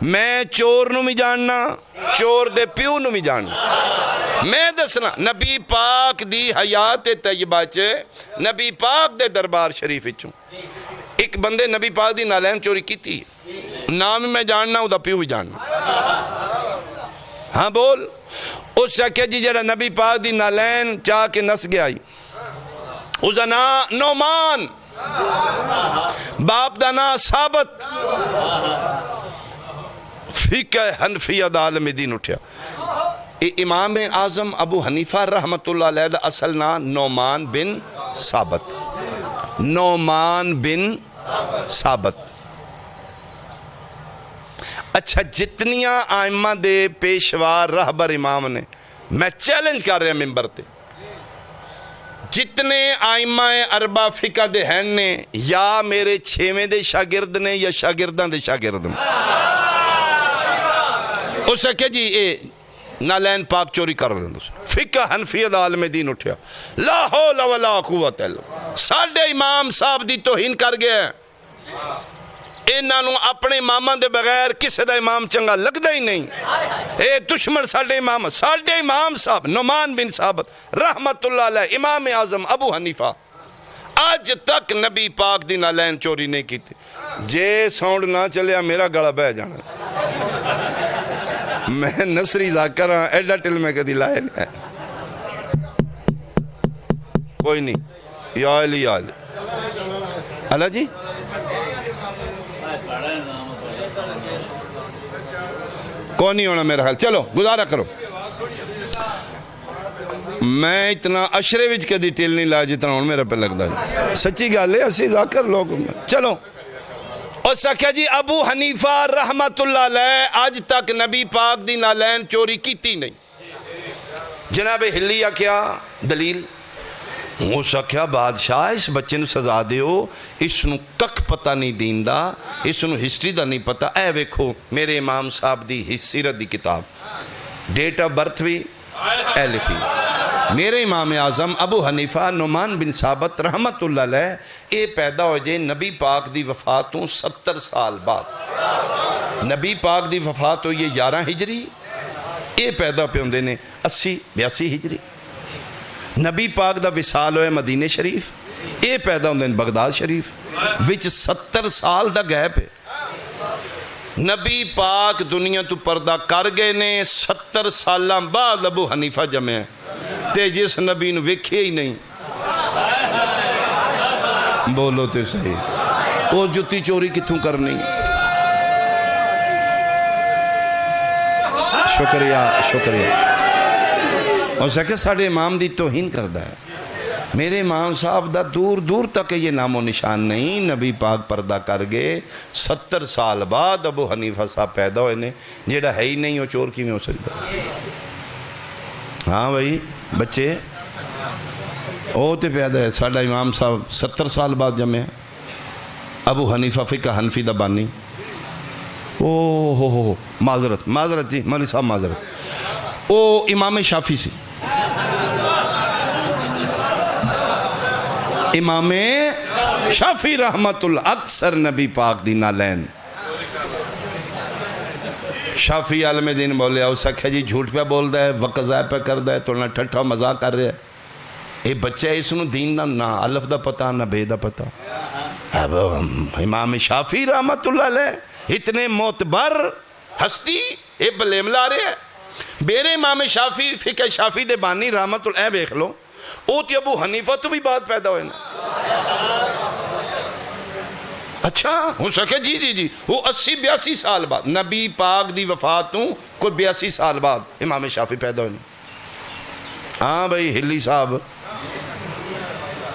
میں چور نو بھی جاننا چور دے پیو نو بھی جاننا میں دسنا نبی پاک دی حیات طیبہ چے نبی پاک دے دربار شریف چوں ایک بندے نبی پاک دی نالین چوری کی تھی نام میں جاننا او دا پیو بھی جاننا ہاں بول اس سے کہا جی جڑا نبی پاک دی نالین چاہ کے نس گیا اس دا نومان باپ دا نا ثابت فقہ حنفیہ دا عالم دین اٹھیا امام اعظم ابو حنیفہ رحمت اللہ علیہ دا اصل نا نعمان بن ثابت نعمان بن ثابت اچھا جتنیاں آئمہ دے پیشوار رہبر امام نے میں چیلنج کر رہا ممبر تے جتنے آئمہ اربع فقہ دے ہیں نے یا میرے چھویں دے شاگرد نے یا شاگردان دے شاگرد نے اس کہ جی اے نالین پاک چوری کر رہے ہیں فقہ حنفیہ دا عالم دین اٹھیا لا حول ولا قوت الا ساڑھے امام صاحب دی توہین کر گئے انہوں اپنے امامہ دے بغیر کسے دا امام چنگا لگدا ہی نہیں اے دشمن ساڑھے امام صاحب نعمان بن ثابت رحمت اللہ علیہ امام اعظم ابو حنیفہ آج تک نبی پاک دی نالین چوری نہیں کی تھی جے ساؤنڈ نہ چلیا میرا گڑا بہ جانا میں نصری ذاکر ہاں ایڈا ٹل میں کدی لائے نہیں کوئی نہیں یا علی اللہ جی کون نہیں ہونا میرا خیال چلو گزارا کرو میں اتنا اشرے وچ کدی ٹل نہیں لایا جتنا ہوں میرا پہ لگتا ہے سچی گل ہے اسی ذاکر لوگ چلو اور سکھیا جی ابو حنیفہ رحمت اللہ علیہ آج تک نبی پاک دی نالین چوری کیتی نہیں جناب ہلیہ کیا دلیل ہو سکھیا بادشاہ اس بچے نو سزا دیو اس نو کک پتہ نہیں دین دا اس نو ہسٹری دا نہیں پتہ اے ویکھو میرے امام صاحب دی سیرت دی کتاب ڈیٹ آف برتھ بھی اے لکھی میرے امام اعظم ابو حنیفہ نعمان بن ثابت رحمت اللہ علیہ اے پیدا ہو جائے نبی پاک دی وفاتوں 70 سال بعد نبی پاک دی وفات ہو یہ 11 ہجری اے پیدا پہ ہوندے نے 80-82 ہجری نبی پاک دا وصال ہوئے مدینہ شریف اے پیدا ہوندے نے بغداد شریف وچ 70 سال دا گیپ ہے نبی پاک دنیا تو پردہ کر گئے نے 70 سالہ بعد ابو حنیفہ جمع ہے تے جس نبی نو وکھے ہی نہیں بولو تے صحیح وہ جتی چوری کتھوں کرنی شکریہ اور سکے ساڑھے امام دی توہین کردہ ہے میرے امام صاحب دا دور دور تک یہ نام و نشان نہیں نبی پاک پردہ کر گئے 70 سال بعد ابو حنیفہ صاحب پیدا ہوئے نے جیڑا ہے ہی نہیں ہو چور کی میں ہو سکتا ہاں بھائی بچے او تے پیدا ہے ساڑھا امام صاحب 70 سال بعد جمع ہے ابو حنیفہ فقہ حنفی دا بانی ہو معذرت جی مولی صاحب معذرت او امام شافی سی امام شافی رحمت اللہ اکثر نبی پاک دی نالین شافی عالم دین بولے او سکھے جی جھوٹ پہ بول دے وقت ضائع پہ کر دے تو نہ ٹھٹھا مزاق کر رہے اے بچہ اس نو دین نہ الف دا پتہ نہ بے دا پتہ اب امام شافی رحمت اللہ علیہ اتنے معتبر ہستی اے بلیم لا رہے ہیں میرے امام شافی فقہ شافی دے بانی رحمت اللہ اے بیکھ لو او تی ابو حنیفہ تو بھی بات پیدا ہوئے نا اچھا ہو سکے جی وہ 80-82 سال بعد نبی پاک دی وفاتوں کوئی 82 سال بعد امام شافی پیدا ہوئے نا ہاں بھائی ہلی صاحب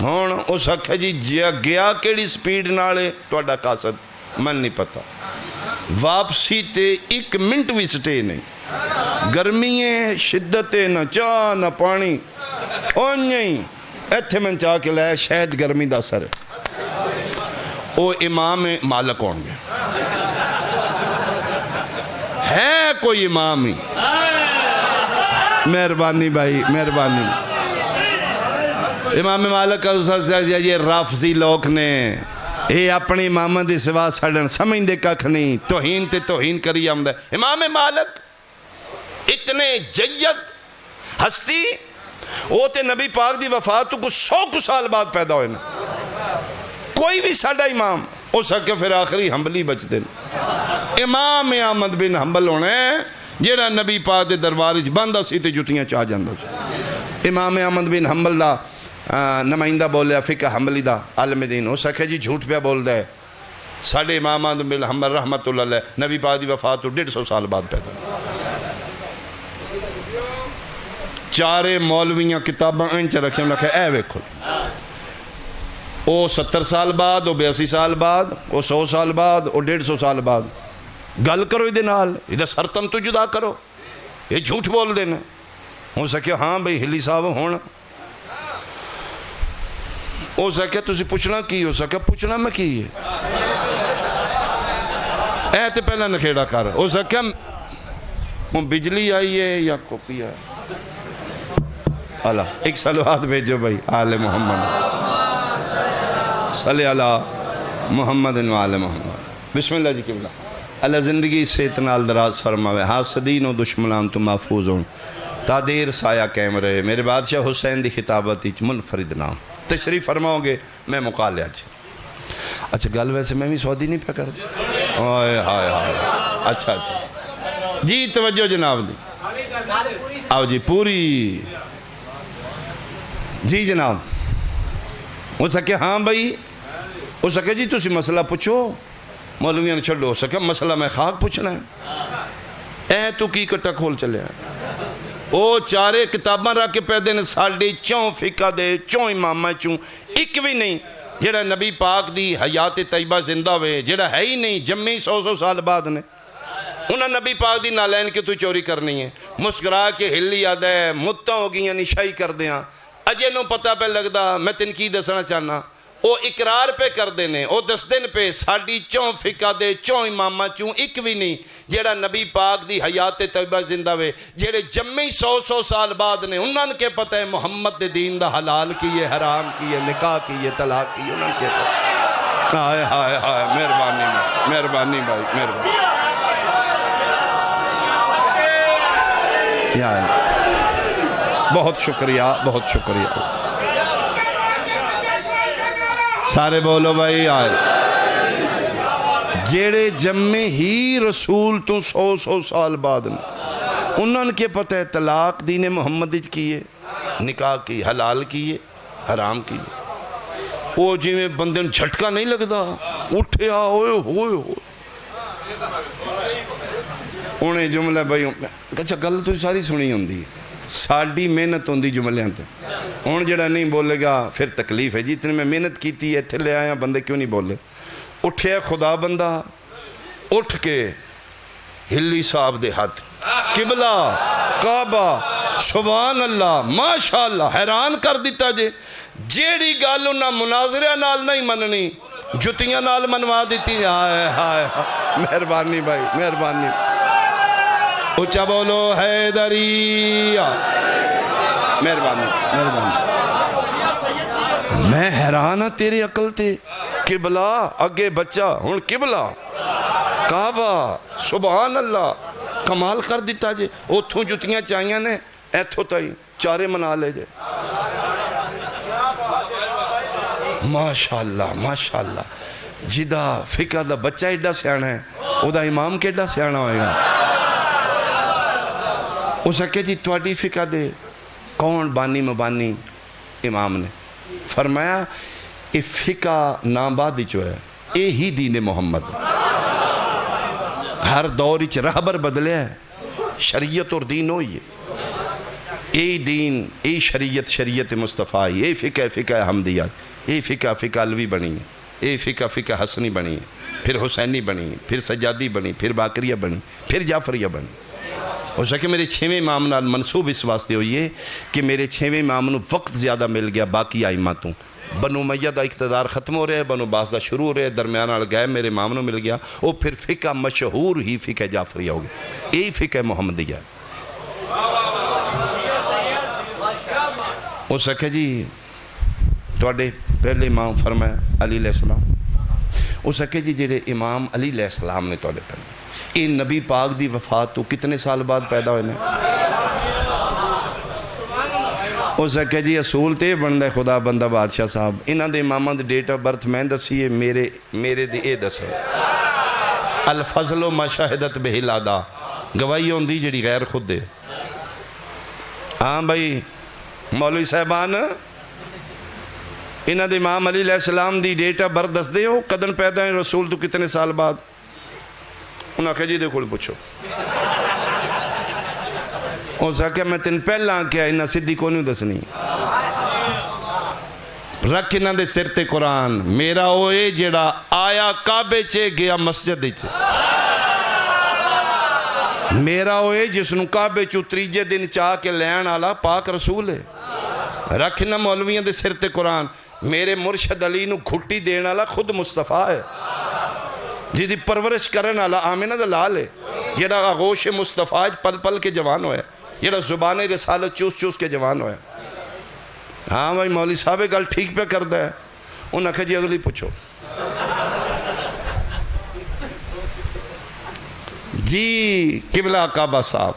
ہون او سکھے جی گیا کیڑی سپیڈ نالے توڑا قاصد من نہیں پتا واپسی تے 1 منٹ بھی سٹے نہیں گرمییں شدتیں نہ چاہ نہ پانی اونجیں ایتھے من چاہ کے لائے شاید گرمی دا سر او امام مالک ہونگے ہے کوئی امام ہی مہربانی بھائی مہربانی امام مالک یہ رافضی لوگ نے اے اپنی امام دی سوا سڑن سمجھ دے ککھ نہیں توہین تے توہین کری آمدہ امام مالک اتنے جید ہستی وہ تے نبی پاک دی وفات کو 100 سال بعد پیدا ہوئے نا کوئی بھی ساڑھا امام ہو سکے پھر آخری حنبلی بچ دے امام احمد بن حنبل ہونے جیڑا نبی پاک دے درباری بندہ سی تے جتیاں چاہ جاندہ امام احمد بن حنبل دا نمائندہ بولیا فقہ حنبلی دا عالم دین ہو سکے جی جھوٹ پہ بول دے ساڑھے امام آدم بن حنبل رحمت اللہ علیہ نبی پاک دی وفات تو 150 سال بعد پیدا چارے مولویاں کتاباں انچ رکھیں انہوں نے کہا اے ویکھو او 70 سال بعد او 82 سال بعد او 100 سال بعد او 150 سال بعد گل کرو ادھے نال ادھے سرتن تو جدا کرو یہ جھوٹ بول دینا ہو سکے ہاں بھئی ہلی صاحب ہونا ہو سکے تسی پوچھنا کی ہو سکے پوچھنا میں کی ہے اے تے پہلا نکھیڑا کر ہو سکے بجلی آئی ہے یا کوپی ہے اللہ ایک صلوات بھیجو بھائی آل محمد صلی اللہ محمد و آل محمد بسم اللہ جی قبلہ اللہ زندگی سے اتنال دراز فرماوے حاسدین و دشمنان تو محفوظ ہوں تا دیر سایہ قائم رہے میرے بادشاہ حسین دی خطابت ایچ منفرد نام تشریف فرماؤ گے میں مقالے آج اچھا گل ویسے میں بھی سعودی نہیں پہ کر آئے ہائے ہائے اچھا اچھا جی توجہ جناب دی آؤ جی پوری جی جناب ہو سکے ہاں بھائی ہو سکے جی تسی مسئلہ پوچھو مولویاں نے چھڑو ہو سکے مسئلہ میں خاک پوچھنا ہے اے تو کی کٹا کھول چلے ہیں او چارے کتاباں رکھ کے پیدے نے ساڑھے چون فقہ دے چون امامہ چون ایک بھی نہیں جڑا نبی پاک دی حیات طیبہ زندہ ہوئے جڑا ہے ہی نہیں جمعی 100 سال بعد نے انہاں نبی پاک دی نالین کے تو چوری کرنی ہے مسکرا کے ہلی آدھا ہے متہ ہو گئی نشائی کر دیاں اجے نو پتہ پہ لگ دا میں تنقید دسنا چاہنا او اقرار پہ کر دینے او دس دن پہ ساڑھی چون فقہ دے چون امامہ چون ایک بھی نہیں جیڑا نبی پاک دی حیات طیبہ زندہ ہوئے جیڑے جمعی 100 سال بعد نے انہوں کے پتہ ہے محمد دے دین دا حلال کیے حرام کیے نکاح کیے طلاق کیے انہوں کے پتہ آئے ہائے ہائے مہربانی بھائی مہربانی یا بہت شکریہ سارے بولو بھائی آئے جیڑے جمع ہی رسول تو 100 سال بعد انہوں کے پتہ ہے طلاق دین محمد کیے نکاح کی حلال کیے حرام کیے وہ جی میں بندے نے جھٹکا نہیں لگتا اٹھے ہوئے انہیں جملہ بھائی اچھا گل تو ساری سنی ہوں دی ساڑھی محنت ہوں دی جملے ہیں ہون جڑا نہیں بولے گا پھر تکلیف ہے جی اتنے میں محنت کی تھی ایتھے لے آیا بندے کیوں نہیں بولے اٹھے خدا بندہ اٹھ کے ہلی صاحب دے ہاتھ قبلہ کعبہ سبحان اللہ ماشاءاللہ حیران کر دیتا جے جیڑی گالوں نہ مناظرہ نال نہیں مننی جتیاں نال منوا دیتی ہائے ہائے مہربانی بھائی مہربانی اچھا بولو حیدری مہربانی میں حیران ہاں تیرے عقل تے قبلہ اگے بچہ ہن قبلہ کعبہ سبحان اللہ کمال کر دیتا جے اتھوں جتیاں چاہیاں نے ایتھو تائی چارے منا لے جے ماشاءاللہ جدہ فقہ دا بچہ ایڈا سیانا ہے او دا امام کے ایڈا سیانا ہوئے گا اس سکے جی تواڈی فقہ دے کون بانی مبانی امام نے فرمایا اے فقہ نامبادی جو ہے اے ہی دین محمد ہر دور اچھ رہبر بدلے ہے شریعت اور دین ہوئی ہے اے دین اے شریعت مصطفیٰ اے فقہ حمدیات اے فقہ علوی بنی ہے اے فقہ حسنی بنی ہے پھر حسینی بنی ہے پھر سجادی بنی پھر باقریہ بنی پھر جعفریہ بنی ہو سکے میرے 6ویں امام نال منصوب اس واسطے ہوئی ہے کہ میرے 6ویں امام نو وقت زیادہ مل گیا باقی آئماتوں بنو امیہ دا اقتدار ختم ہو رہے ہیں بنو باز دا شروع ہو رہے ہیں درمیان آل گئے میرے امام نو مل گیا وہ پھر فقہ مشہور ہی فقہ جعفریہ ہو گیا یہی فقہ محمدیہ ہے ہو سکے جی توڑے پہلے امام فرمایا علی علیہ السلام ہو سکے جی جیڑے امام علی علیہ السلام نے توڑے پہلے یہ نبی پاک دی وفات تو کتنے سال بعد پیدا ہوئے ہو سکے جی اصول تے بندہ خدا بندہ بادشاہ صاحب انہاں دے امامہ دے ڈیٹ آف برتھ میں دسیے میرے دے اے دسے الفضل و مشاہدت بہلادا گواہی ہوندی جڑی غیر خود دے ہاں بھائی مولوی صاحبان انہاں دے امام علی علیہ السلام دی ڈیٹ آف برتھ دس دے ہو کدن پیدا ہے رسول تو کتنے سال بعد؟ انہاں کہا جی دے کھول پوچھو او سکے میں تین پہلا کیا انہاں صدی کو نہیں دسنی رکھ انہاں دے سر تے قرآن میرا اوے جڑا آیا کعبے چے گیا مسجد چے میرا ہوئے جس نو کعبے چو تریجے دن چاہ کے لین آلا پاک رسول ہے رکھنا مولویاں دے سر تے قرآن میرے مرشد علی نو گھٹی دین آلا خود مصطفیٰ ہے جی دی پرورش کرن آلا آمینہ دا لال ہے جیڑا آغوش مصطفیٰ پل پل کے جوان ہوئے جیڑا زبان رسالت چوس چوس کے جوان ہوئے ہاں بھائی مولی صاحب گل ٹھیک پہ کردہ ہے انہاں کہا جی اگلی پوچھو جی قبلہ کعبہ صاحب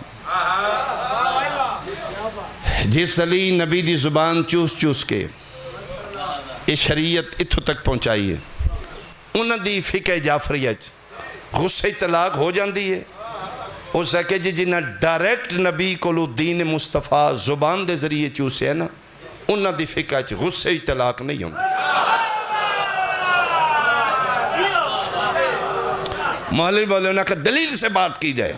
جس علی نبی دی زبان چوس چوس کے یہ شریعت اتھو تک پہنچائی ہے انہاں دی فقہ جعفریہ غصہ طلاق ہو جاندی ہے او سکے جی جنہ ڈائریکٹ نبی کو دین مصطفیٰ زبان دے ذریعے چوسے ہے نا انہاں دی فقہ غصہ طلاق نہیں ہوندی مولوی بولے انہاں کہ دلیل سے بات کی جائے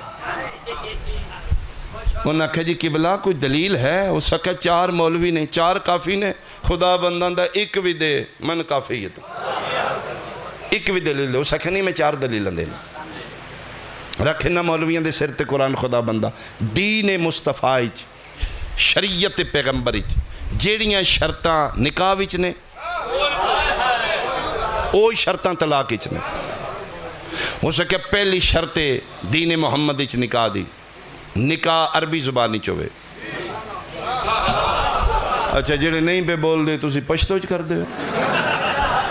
انہاں کہ جی قبلہ کوئی دلیل ہے اس کا چار مولوی نہیں چار کافی نے خدا بندان دا ایک بھی دے من کافی ہے تو ایک بھی دلیل دے اس کا نہیں میں چار دلیل دینا رکھنا مولویاں دے سر تے قرآن خدا بندہ دین مصطفیٰ شریعت پیغمبر جیڑیاں شرطاں نکاح وچ نے اوہی شرطاں طلاق وچ نے ہو سکے پہلی شرط دین محمد اچھ نکاح دی نکاح عربی زبانی چوے اچھا جڑے نہیں پہ بول دے تو اسی پشتو چ کر دے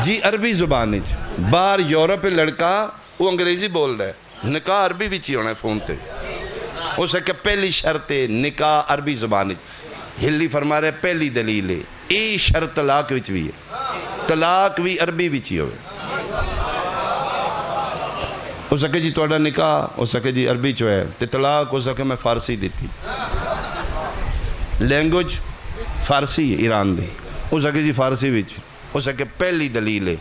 جی عربی زبانی چ باہر یورپ لڑکا وہ انگریزی بول دے نکاح عربی بھی چی ہونا ہے فون تے ہو سکے پہلی شرط نکاح عربی زبانی چ ہلی فرما رہے پہلی دلیل ہے ای شرط طلاق وچ بھی ہے طلاق بھی عربی بھی چی ہوئے ہو سکے جی توڑا نکاح ہو سکے جی عربی چو ہے تے طلاق ہو سکے میں فارسی دیتی لینگویج فارسی ہے ایران دی ہو سکے جی فارسی وچ ہو سکے پہلی دلیل ہے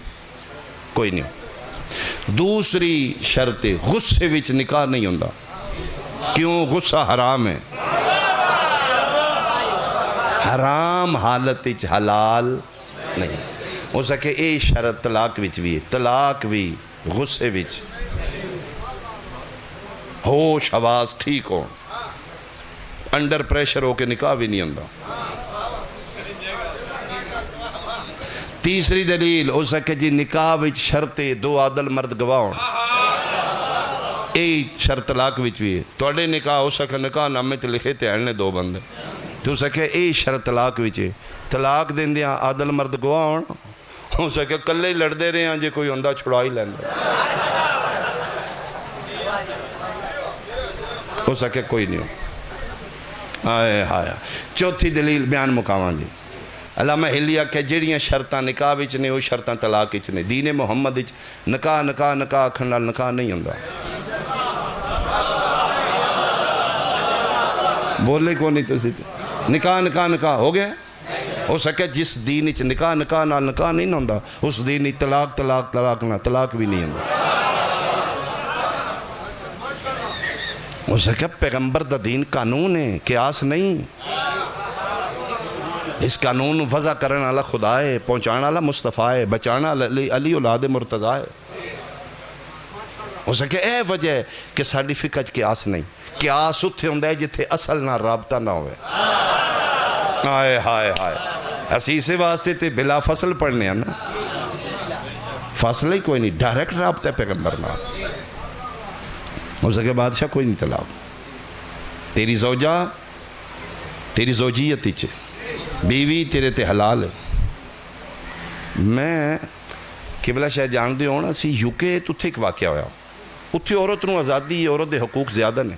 کوئی نہیں دوسری شرط غصے وچ نکاح نہیں ہوندہ کیوں غصہ حرام ہے حرام حالت وچ حلال نہیں ہو سکے اے شرط طلاق وچ بھی ہے طلاق بھی غصے وچ ہوش حواس ٹھیک ہو انڈر پریشر ہو کے نکاح بھی نہیں ہوندہ تیسری دلیل ہو سکے جی نکاح وچ شرط دو عادل مرد گواہ اے شرط طلاق وچ بھی ہے توڑے نکاح ہو سکے نکاح نامے تے لکھے تے ہلنے دو بندے تو سکے اے شرط طلاق وچ ہے طلاق دین دیاں عادل مرد گواہ ہو سکے کلے ہی لڑ دے رہے ہیں جے کوئی ہوندہ چھڑا ہی لیندہ ہو سکے کوئی نہیں ہو آئے ہایا چوتھی دلیل بیان مقامہ جی علامہ حلیہ کہ جڑیاں شرطاں نکاح وچ نے وہ شرطاں طلاق وچ نے دین محمد وچ نکاح نکاح نکاح کھنڈال نکاح نہیں ہوندہ بولے کو نہیں تو سیتے نکاح نکاح نکاح ہو گیا ہو سکے جس دین وچ نکاح نکاح نال نکاح نہیں ہوندہ اس دین وچ طلاق طلاق طلاق نہ طلاق بھی نہیں ہوندہ ہو سکے پیغمبر دا دین قانون ہے قیاس نہیں اس قانون وضع کرنے والا خدا ہے پہنچانا والا مصطفیٰ ہے بچانا علی اولاد مرتضیٰ ہے ہو سکے اے وجہ ہے کہ ساڑی فقہ قیاس نہیں قیاس اتھے ہوندہ ہے جتھے اصل نہ رابطہ نہ ہوئے آئے ہائے ہائے حسیسے واسطے تے بلا فصل پڑھنے ہیں نا فصل ہی کوئی نہیں ڈائریکٹ رابطہ ہے پیغمبر نہ ہو سکے بادشاہ کوئی نہیں طلاق تیری زوجہ تیری زوجیت ہی چھے بیوی تیرے تے حلال ہے میں قبلہ شاہ جان دے ہونا سی یوکے تو تھے ایک واقعہ ہویا اتھے عورت نو آزادی عورت دے حقوق زیادہ نے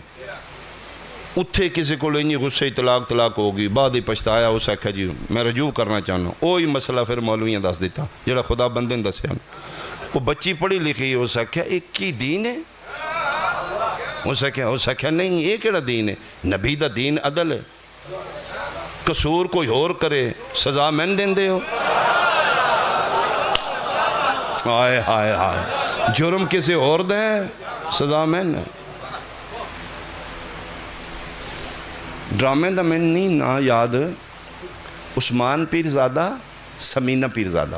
اتھے کسی کو لینی غصے طلاق طلاق ہوگی بعد ہی پچھتایا ہو سکھا جی میں رجوع کرنا چاہنا اوہی مسئلہ پھر مولویاں دس دیتا جڑا خدا بندے نے دسیا وہ بچی پڑھی لکھی ہو سکھا ایک کی دین ہے ہو سکھا نہیں یہ کیڑا دین ہے نبی دا دین عدل ہے قصور کوئی اور کرے سزا میں دین دے ہو آئے ہائے ہائے جرم کسی اور دے سزا میں نے ڈرامے دا میں نہیں نا یاد عثمان پیرزادہ سمینہ پیرزادہ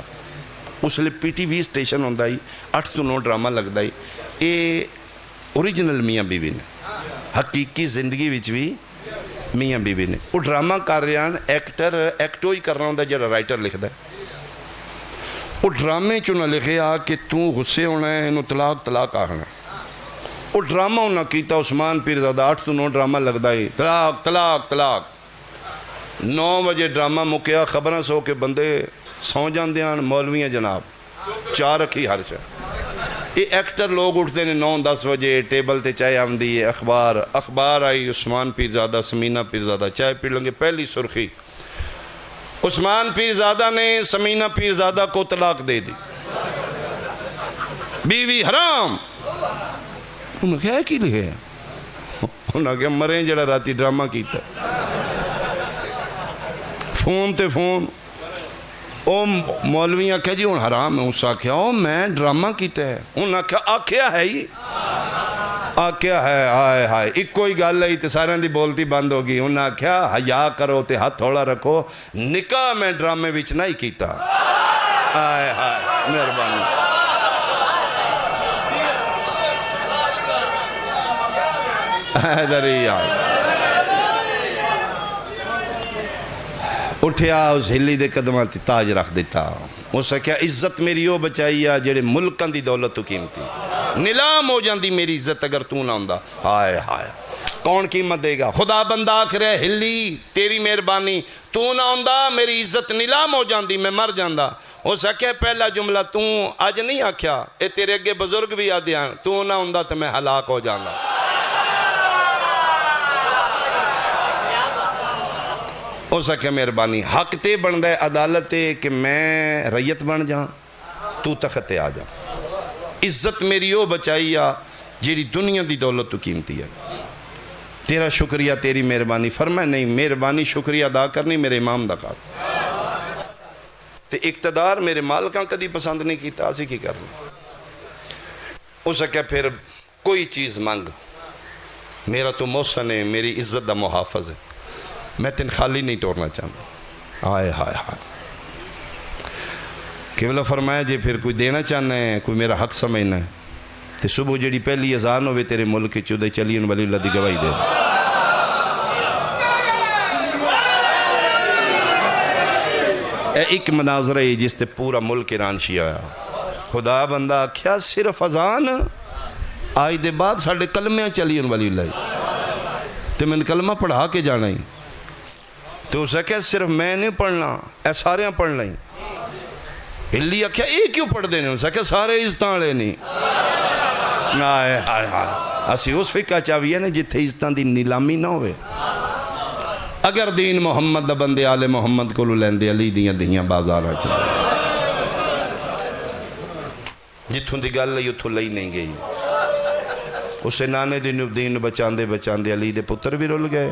اس لئے پی ٹی وی سٹیشن ہوندہ ہی 8 تو 9 ڈرامہ لگتا ہی اے اوریجنل میاں بیوی نے حقیقی زندگی وچ بھی میاں بیوی نے وہ ڈرامہ کر رہے ہیں ایکٹر ایکٹو ہی کر رہا ہوں جڑا رائٹر لکھتا ہے وہ ڈرامے چونہ لکھے آ کہ تو غصے ہونا ہے انہوں طلاق طلاق آنا وہ ڈرامہ ہونا کیتا عثمان پیرزادہ 8 تو 9 ڈرامہ لگتا ہی طلاق طلاق طلاق 9 بجے ڈرامہ مکیا خبریں سو کے بندے سو جاندے ہیں مولویاں جناب 4 رکھی ہر شاہ یہ ایکٹر لوگ اٹھتے ہیں 9-10 بجے ٹیبل تے چائے آمدی ہے اخبار آئی عثمان پیرزادہ سمینہ پیرزادہ چائے پی لیں گے پہلی سرخی عثمان پیرزادہ نے سمینہ پیرزادہ کو طلاق دے دی بیوی حرام انہوں نے کہا کی لکھے انہوں نے کہا مریں جڑا راتی ڈرامہ کیتا فون تے فون او مولویاں کہا جی انہوں حرام ہے اس آکھیا او میں ڈرامہ کیتا ہے انہوں نے کہا آکھیا ہے ہی آکھیا ہے آئے ہائے ایک کوئی گال ہے تے سارے دی بولتی بند ہوگی انہوں نے کہا حیا کرو تے ہاتھ تھوڑا رکھو نکاح میں ڈرامے وچ نہیں کیتا آئے ہائے مہربانی حیدری آئے اٹھیا اس ہلی دے قدمہ تی تاج رکھ دیتا اس سے کیا عزت میری ہو بچائیا جڑے ملکان دی دولت تو قیمتی نیلام ہو جاندی میری عزت اگر تو نہ ہوندہ ہائے ہائے کون قیمت دے گا خدا بندہ آکھ رہے ہلی تیری مہربانی تو نہ ہوندہ میری عزت نیلام ہو جاندی میں مر جاندہ اس سے کیا پہلا جملہ تو آج نہیں آکھیا اے تیرے اگے بزرگ بھی آدھیاں تو نہ ہوندہ تو میں ہلاک ہو جاندہ ہو سکے مہربانی حق تے بن دے عدالت تے کہ میں ریت بن جاں تو تخت تے آ جاں عزت میری ہو بچائیا جیری دنیا دی دولت تو قیمتی ہے تیرا شکریہ تیری مہربانی فرمائے نہیں مہربانی شکریہ ادا کرنی میرے امام دا کار تے اقتدار میرے مالکاں کدی پسند نہیں کیتا اسی کی کرنا ہو سکے پھر کوئی چیز مانگ میرا تو محسن ہے میری عزت دا محافظ ہے میں تین خالی نہیں ٹورنا چاہتا آئے ہائے ہائے قبلہ فرمایا جی پھر کوئی دینا چاہنا ہے کوئی میرا حق سمجھنا ہے تو صبح جڑی پہلی اذان ہوئے تیرے ملک چودے چلین ولی اللہ دی گواہی دے اے ایک مناظرہ ہے جس تے پورا ملک ایران شیعہ آیا خدا بندہ کیا صرف اذان آئی دے بعد ساڑھے کلمیاں چلین ولی اللہ تو میں نے کلمہ پڑھا کے جانا ہی تو اسے کہا صرف میں نہیں پڑھنا اے سارے پڑھنا ہی ہلی کیا ایک کیوں پڑھ دینے اسے کہا سارے عزتاں لینے آئے آئے آئے اسی اس فقہ چاہیے نا جتھے عزتاں دی نیلامی نہ ہوئے اگر دین محمد دا بندے آل محمد کو لین دے علی دیاں دیاں بازار چاہیے جتھوں دی گل لئی اتھوں لئی نہیں گئی اسے نانے دین بچان دے علی دے پتر بھی رول گئے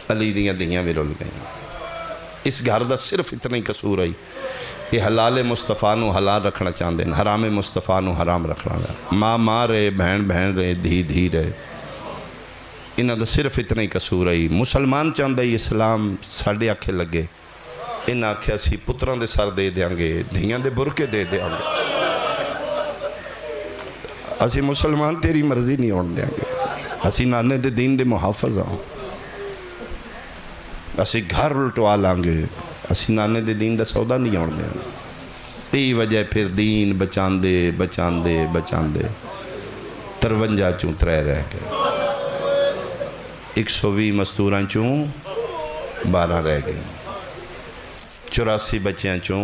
علی دیاں دیاں بھی رول گئے اس گھر دا صرف اتنا ہی قصور آئی یہ حلال مصطفیٰ نو حلال رکھنا چاہتے ہیں حرام مصطفیٰ نو حرام رکھنا رہے ماں رہے بہن رہے دھی رہے انہاں دا صرف اتنا ہی قصور آئی مسلمان چاہتا ہے اسلام ساڑھے آنکھیں لگے انہاں آنکھیں اسی پتران دے سر دے دیاں گے دھیاں دے برکے دے دیاں گے اسی مسلمان تیری مرضی نہیں ہونے دیں گے اسی نانے دے دین دے محافظ ہوں اسی گھر الٹوا لانگے اسی نانے دے دین دا سودا نہیں ہونے دیں گے ای وجہ پھر دین بچان دے 53 چوں ترے رہ گئے 120 مستوران چوں 12 رہ گئے 84 بچیاں چوں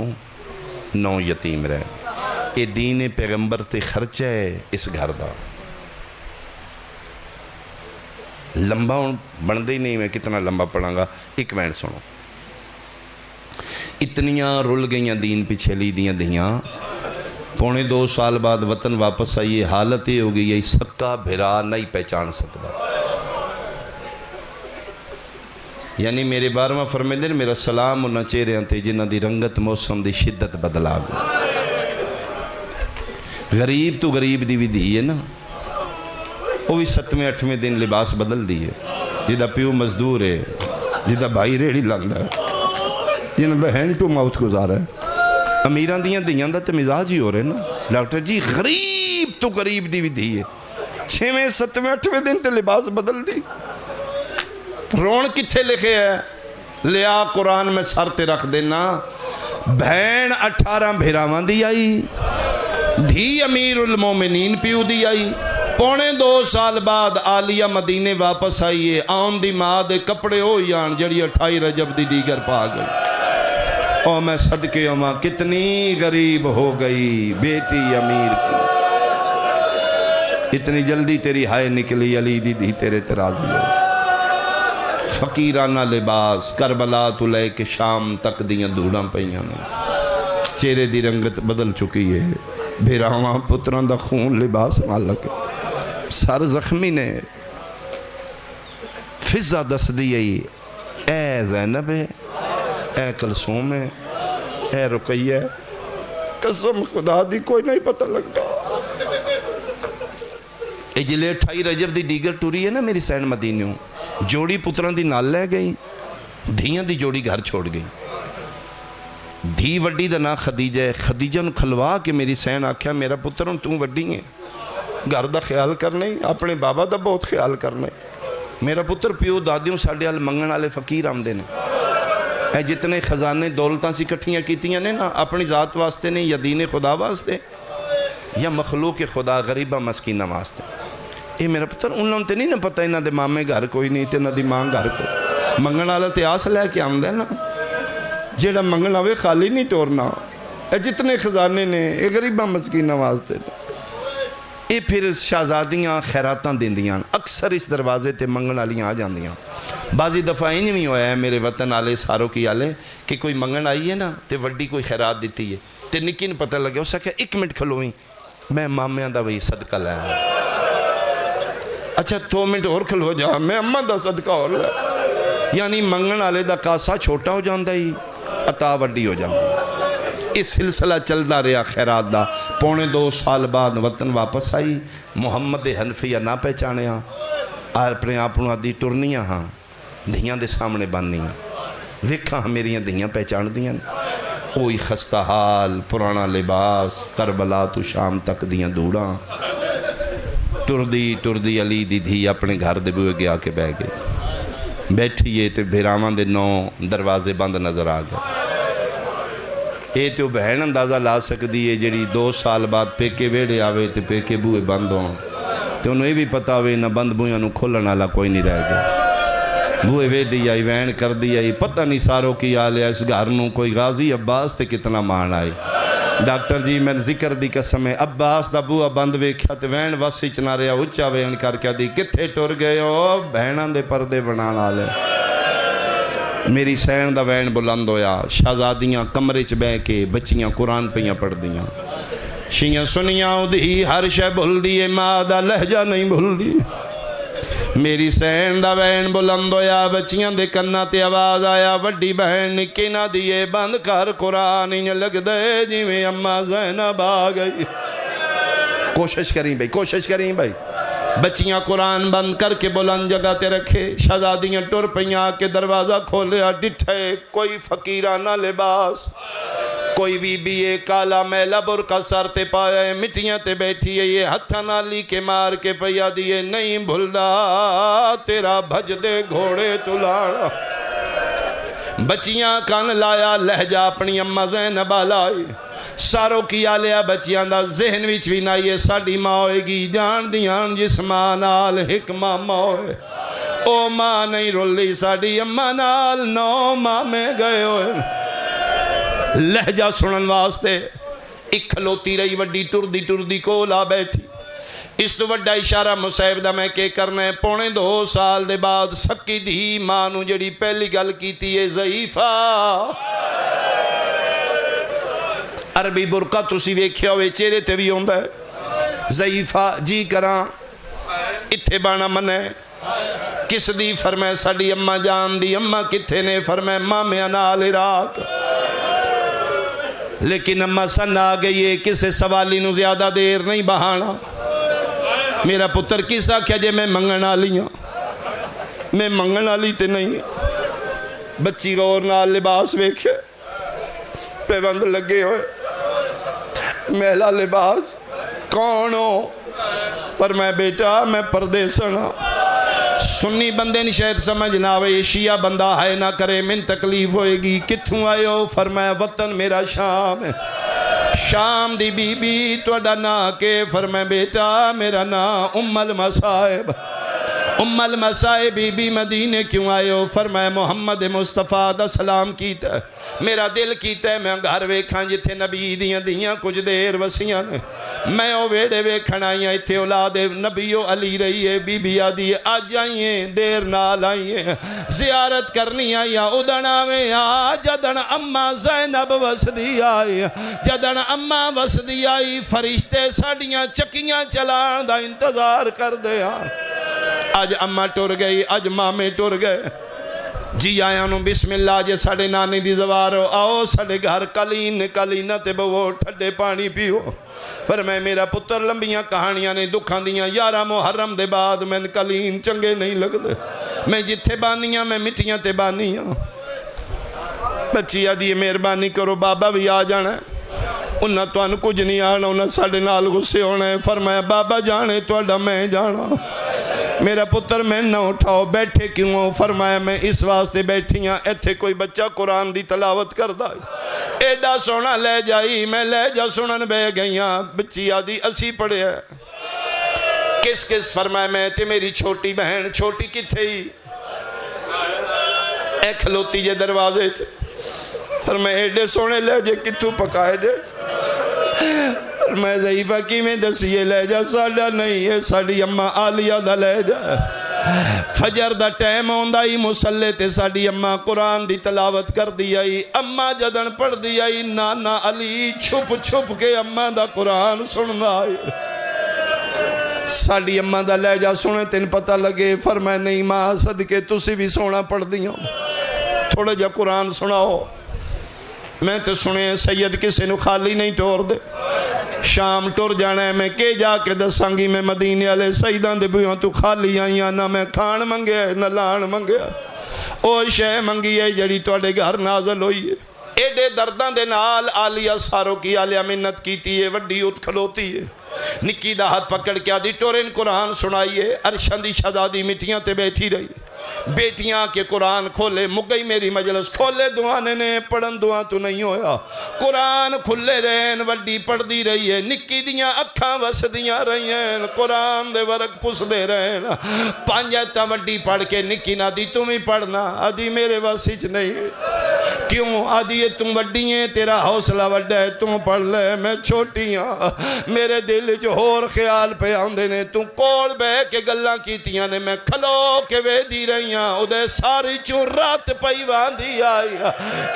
9 یتیم رہ گئے یہ دین پیغمبر تے خرچہ ہے اس گھر دا لمبا بندے ہی نہیں میں کتنا لمبا پڑھاں گا ایک منٹ سنو اتنیاں رول گئیاں دین پیچھے لی دیاں 2.5 سال بعد وطن واپس آئیے حالت یہ ہو گئی ہے سکا بھرا نہیں پہچان سکتا یعنی میرے بارہواں فرمیندے میرا سلام انہاں چہرے ہیں جنہاں دی رنگت موسم دی شدت بدلا گئی غریب تو غریب دی بھی دھی ہے نا، وہ بھی 7ویں 8ویں دن لباس بدل دی ہے، جہاں پیو مزدور ہے، جہاں بھائی ریڑھی لاندا ہے، جنہاں دا ہینڈ ٹو ماؤتھ گزارا ہے۔ امیران دیاں دیاں دا تے مزاج ہی ہو رہے نا ڈاکٹر جی، غریب تو غریب دی بھی دھی ہے، 6ویں 7ویں 8ویں دن تے لباس بدل دی۔ رون کتھے لکھے ہے؟ لیا قرآن میں سر تے رکھ دینا، بہن 18 بھیراواں دی آئی، دھی امیر المومنین پیو دی آئی، 2.25 سال بعد آلیہ مدینے واپس آئیے، آن دی ماں دے کپڑے ہوئی آن جڑی 28 رجب دی دیگر پا گئی۔ او میں صدقے ماں کتنی غریب ہو گئی بیٹی امیر کی، اتنی جلدی تیری ہائے نکلی علی دی دھی تیرے ترازی ہو۔ فقیرانہ لباس کربلا تو لے کے شام تک دیاں دھوڑاں پئیاں نے، چہرے دی رنگت بدل چکی ہے، بھیراواں پتران دا خون لباس نال لگے، سر زخمی نے۔ فضا دس دی اے زینب ہے، اے کلثوم ہے، اے رقیہ ہے، قسم خدا دی کوئی نہیں پتہ لگتا۔ اے جلے 28 رجب دی دیگر ٹوری ہے نا میری سین مدینیوں، جوڑی پتران دی نال لے گئی، دھیاں دی جوڑی گھر چھوڑ گئی۔ دھی وڈی دا نا خدیجہ ہے، خدیجہ نو کھلوا کے میری سین آکھیا میرا پتروں توں وڈی ہے، گھر دا خیال کرنے، اپنے بابا دا بہت خیال کرنے، میرا پتر پیو دادیوں ساڑھے حال منگن آلے فقیر آمدے نے، اے جتنے خزانے دولتاں سی کٹھیاں کیتیاں نے نا، اپنی ذات واسطے نے یا دین خدا واسطے یا مخلوق خدا غریبہ مسکینہ واسطے۔ اے میرا پتر ان لوگوں تے نہیں نا پتہ انہاں دے مامے گھر کوئی نہیں تے نہ دی ماں گھر کوئی، منگن آلہ تے آس لے کے آمدے نا، جیڑا منگن آوے خالی نہیں ٹورنا، اے جتنے خزانے نے اے غریبہ مسکینہ واسطے نے۔ اے پھر شہزادیاں خیراتاں دیندیاں، اکثر اس دروازے تے منگن آلیاں آ جاندیاں۔ بعضی دفعہ انج بھی ہویا ہے میرے وطن آلے ساروں کی آلے کہ کوئی منگن آئی ہے نا تے وڈی کوئی خیرات دیتی ہے تے نکی نے پتہ لگے، اسا کہ 1 منٹ کھلوئیں میں مامیاں دا وہی صدقہ لے آیا۔ اچھا 2 منٹ اور کھلو جا میں اماں دا صدقہ اور لے، یعنی منگن آلے دا کاسا چھوٹا ہو جاندہ ہی عطا وڈی ہو جاندہ۔ اس سلسلہ چلدا رہا خیرات دا۔ 2.25 سال بعد وطن واپس آئی، محمد حنفیہ نہ پہچانے ہاں، اپنے آپنوں دی ٹرنیاں ہاں، دھیاں دے سامنے باننیاں، ویکھاں میریاں دھیاں پہچان دیاں، اوہی خستہ حال، پرانا لباس، کربلا تو شام تک دیاں دوڑاں، ٹردی علی دی دھی اپنے گھر دے بوئے گیا کے بہ گئے، بیٹھیے تے بھیراواں دے 9 دروازے بند نظر آ گئے۔ اے تو بہن اندازہ لا سکتی ہے جڑی 2 سال بعد پیکے ویڑے آوے تے پیکے بوئے بند ہوں تے انہوں یہ بھی پتا ہوئے نہ بند بوئیاں نو کھولن والا کوئی نہیں رہ گیا، بوئے وے دی آئی وین کر دی آئی، پتہ نہیں ساروں کی آلے اس گھر نو کوئی غازی عباس تے کتنا مان آئی۔ ڈاکٹر جی میں ذکر دی قسم ہے، عباس دا بوئا بند ویکھیا تے وین وسی چنا رہا اچھا وین کر کے دی کتھے ٹر گئے ہو بہنان دے پردے بنان آلے۔ میری سین دا وین بلند ہویا، شہزادیاں کمرے چ بہ کے بچیاں قرآن پہیاں پڑھ دیاں، شیاں سنیاں دی ہر شے بھول دی، ماں دا لہجہ نہیں بھول دی۔ میری سین دا وین بلند ہویا، بچیاں دے کناں تے آواز آیا، وڈی بہن نکی نہ دیے بند کر قرآن، انج لگ دے جی میں اماں زینب آ گئی۔ کوشش کریں بھائی، بچیاں قرآن بند کر کے بلند جگہ تے رکھے، شہزادیاں ٹر پئیاں کے دروازہ کھولیا، ڈٹھے کوئی فقیرانہ لباس، کوئی بی بی کالا میلا برقع سر تے پایا، مٹیاں تے بیٹھی ہے، یہ ہتھا نالی کے مار کے پیا دیے، نہیں بھلدا تیرا بھج دے گھوڑے تلانا۔ بچیاں کان لایا، لہجہ اپنی اماں زینب لائی، ساروں کی آلیا بچیاں دا ذہن وچ بھی نہ یہ ساڑی ماں ہوئے گی، جان دیاں جس ماں نال ایک ماں ہوئے، او ماں نہیں رولی ساڑی اماں نال 9 ماں میں گئے ہوئے۔ لہجہ سنن واسطے ایک کھلوتی رہی وڈی ٹردی کولا بیٹھی، اس تو وڈا اشارہ مصیب دا میں کہ کرنا ہے، 2.25 سال دے بعد سکی دھی ماں نو جڑی پہلی گل کیتی ہے ضعیفہ، عربی برقع تسی ویکھیا ہوئے چہرے تے بھی ہوندا ہے، ضعیفہ جی کراں اتھے بانا منے، کس دی فرمائے ساڑی اماں جان دی، اماں کتھے نے فرمائے ماں میں نال عراق، لیکن اما سن آ گئی ہے کسے سوالی نو زیادہ دیر نہیں بہانا میرا پتر کس آکھیا جے میں منگن والی ہاں میں منگن والی تے نہیں بچی غور نال لباس ویکھے پیوند لگے ہوئے میلا لباس کون ہو پر میں بیٹا میں پردیسن ہاں سنی بندے نہیں شاید سمجھ نہ آوے شیعہ بندہ ہے نہ کرے من تکلیف ہوئے گی کتھوں آئے ہو فرمایا وطن میرا شام ہے شام دی بی بی توڑا نا کے فرمایا بیٹا میرا نا ام المصائب بی بی مدینے کیوں آئے ہو فرمایا محمد مصطفیٰ دا سلام کیتا ہے میرا دل کیتا ہے میں گھر ویکھاں جتھے نبی دیاں کچھ دیر وسیاں نے میں او ویڑے ویکھن آئیاں اتھے اولاد نبیو علی رہی ہے بی بی آدھی آج آئییں دیر نال آئییں زیارت کرنی آئیاں ادھن آویں جدن اماں زینب وسدی آئی جدن اماں وسدی آئی فرشتے ساڑیاں چکیاں چلان دا انتظار کر دے آج اماں ٹر گئی آج مامے ٹر گئے جی آیا نو بسم اللہ جے ساڑے نانی دی زوارو آؤ ساڑے گھر کلینہ تے بوو ٹھڈے پانی پیو فرمائے میرا پتر لمبیاں کہانیاں نے دکھان دیاں 11 محرم دے بعد میں کلین چنگے نہیں لگ دے میں جتھے بانیاں میں مٹیاں تے بانیاں بچی آدھی مہربانی کرو بابا بھی آ جانا ہے انہاں تو انہوں کچھ نہیں آنا انہاں ساڑے نال غصے ہونا ہے فرمایا بابا جانے تو اڈا میں جانا میرا پتر میں نہ اٹھاؤ بیٹھے کیوں ہو فرمایا میں اس واسطے بیٹھی ہاں ایتھے کوئی بچہ قرآن دی تلاوت کر دا ایڈا سونا لے جائی میں لے جا سنن بے گئی ہاں بچی آدھی اسی پڑے ہے کس فرمایا میں تے میری چھوٹی بہن چھوٹی کتھے ہی اے کھلوتی جے دروازے فرمایا ایڈے سونے لے جے کتھو پکائے جے میں ضعیفہ کی میں دسیے لے جا ساڑا نہیں ہے ساڑی اممہ آلیہ دا لے جا فجر دا ٹیم ہوندائی مسلح تے ساڑی اممہ قرآن دی تلاوت کر دیائی اممہ جدن پڑھ دیائی نانا علی چھپ چھپ کے اممہ دا قرآن سننائی ساڑی اممہ دا لے جا سنے تین پتہ لگے فرمائے نہیں ماں صدقے تسی بھی سونا پڑھ دیاں تھوڑا جا قرآن سناؤ میں تو سنے سید کسے نو خالی نہیں ٹور دے شام ٹور جانا ہے میں کہ جا کے دسانگی میں مدینے والے سیدان دے بھیوں تو خالی آئیاں نہ میں کھان منگے نہ لان منگے او شے منگی ہے جڑی توڑے گھر نازل ہوئی ہے ایڈے دردان دے نال آلیہ ساروں کی آلیہ منت کیتی ہے وڈی ات کھلوتی ہے نکی دا ہاتھ پکڑ کے آدھی ٹورین قرآن سنائیے ارشان دی شہزادی مٹیاں تے بیٹھی رہی بیٹیاں کے قرآن کھولے مگئی میری مجلس کھولے دعانے نے پڑھن دعا تو نہیں ہویا قرآن کھلے رہن وڈی پڑھ دی رہی ہے نکی دیاں اکھاں وس دیاں رہی ہیں قرآن دے ورق پس دے رہن پانجیتا وڈی پڑھ کے نکی نہ دی تم ہی پڑھنا آدھی میرے واسچ نہیں کیوں آدھی تم وڈی ہیں تیرا حوصلہ وڈا ہے تم پڑھ لے میں چھوٹی ہاں میرے دل جو ہور خیال پہ آندے نے تم کول بے کے گلاں کیتیاں نے میں کھلو کے وے دی رہی ہاں ادھے ساری چون رات پئی واندی آئی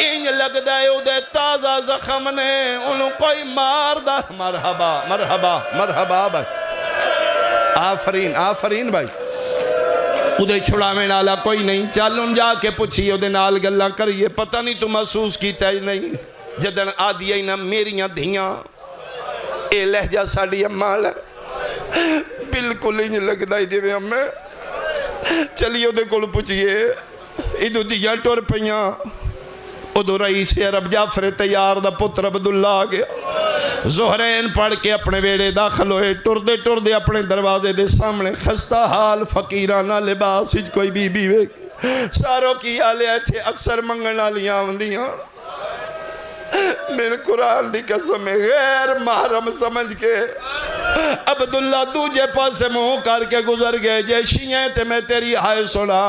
انج لگ دائے ادھے تازہ زخم نے انہوں کوئی مار دا مرحبا مرحبا مرحبا بھائی آفرین بھائی ادھے چھڑا میں نالا کوئی نہیں چل ان جا کے پوچھئے ادھے نال گلہ کریے پتہ نہیں تو محسوس کیتا ہی نہیں جدن آدھی ہی نہ میریاں دھیاں اے لہجہ ساڑی امال ہے بلکل ہی نہیں لگ دائی جی میں ہمیں چلیے ادھے کل پوچھئے ادھو دیا ٹور پہیاں ادھو رئیس عرب جعفر تیار دا پتر عبداللہ آگیا زہرین پڑھ کے اپنے ویڑے داخل ہوئے ٹر دے اپنے دروازے دے سامنے خستہ حال فقیرانہ لباس ہج کوئی بی بی ساروں کی آلے تھے اکثر منگنا لیاں ہوندیاں میرے قرآن دی قسم غیر محرم سمجھ کے عبداللہ دوجے پاسے منہ کر کے گزر گئے جے شیئیں تے میں تیری ہائے سنا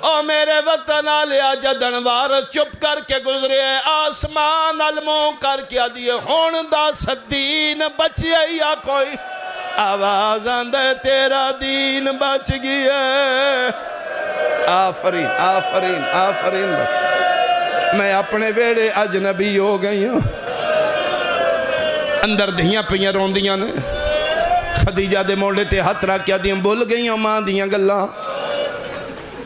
او میرے وطن آلیا جدن وارث چپ کر کے گزرے آسمان الموں کر کے دیئے ہون دا صدین بچے یا کوئی آواز آندے تیرا دین بچ گئے آفرین آفرین آفرین میں اپنے ویڑے اجنبی ہو گئی ہوں اندر دھیاں پہیاں روندیاں نے خدیجہ دے موڑے تے ہاتھ رکھ کیا دیاں بول گئی ہوں ماں دیاں گلہ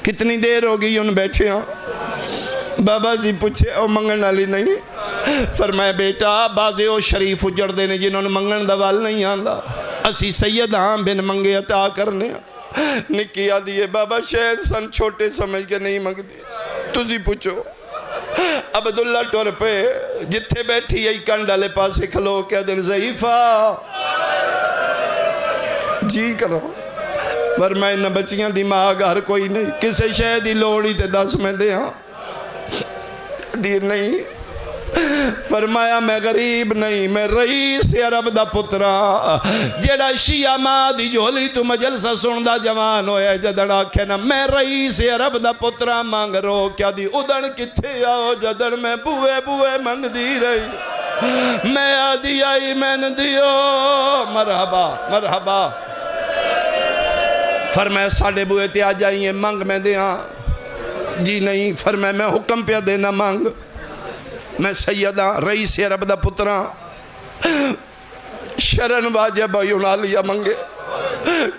کتنی دیر ہو گئی ان بیٹھے ہوں بابا جی پوچھے او منگن علی نہیں فرمایا بیٹا بازے او شریف اجڑ دینے جنہوں نے منگن دوال نہیں آندا اسی سید ہاں بن منگے عطا کرنے نکی آدھی بابا شاید سن چھوٹے سمجھ کے نہیں منگ دی تُسی پوچھو عبداللہ ٹور پہ جتھے بیٹھی یہی کنڈالے پاسے کھلو کہہ دن ضعیفہ جی کرو فرمائے نہ بچیاں دماغ ہر کوئی نہیں کسے شاید ہی لوڑی تے 10 میں دے ہاں دیر نہیں فرمایا میں غریب نہیں میں رئیس عرب دا پترا جیڑا شیعہ ماں دی جولی تو مجلسہ سندہ جوان ہوئے جدن آکھے نا میں رئیس عرب دا پترا مانگ رو کیا دی ادن کتھے آؤ جدن میں بوئے بوئے منگ دی رہی میں آدھی آئی میں نے دیو مرحبا مرحبا فرمایا ساڑھے بوئے تے آ جائیے منگ میں دے ہاں جی نہیں فرمایا میں حکم پہ دینا مانگ میں سیدہ رئیس عرب دا پترا شرن واجب یونا لیا منگے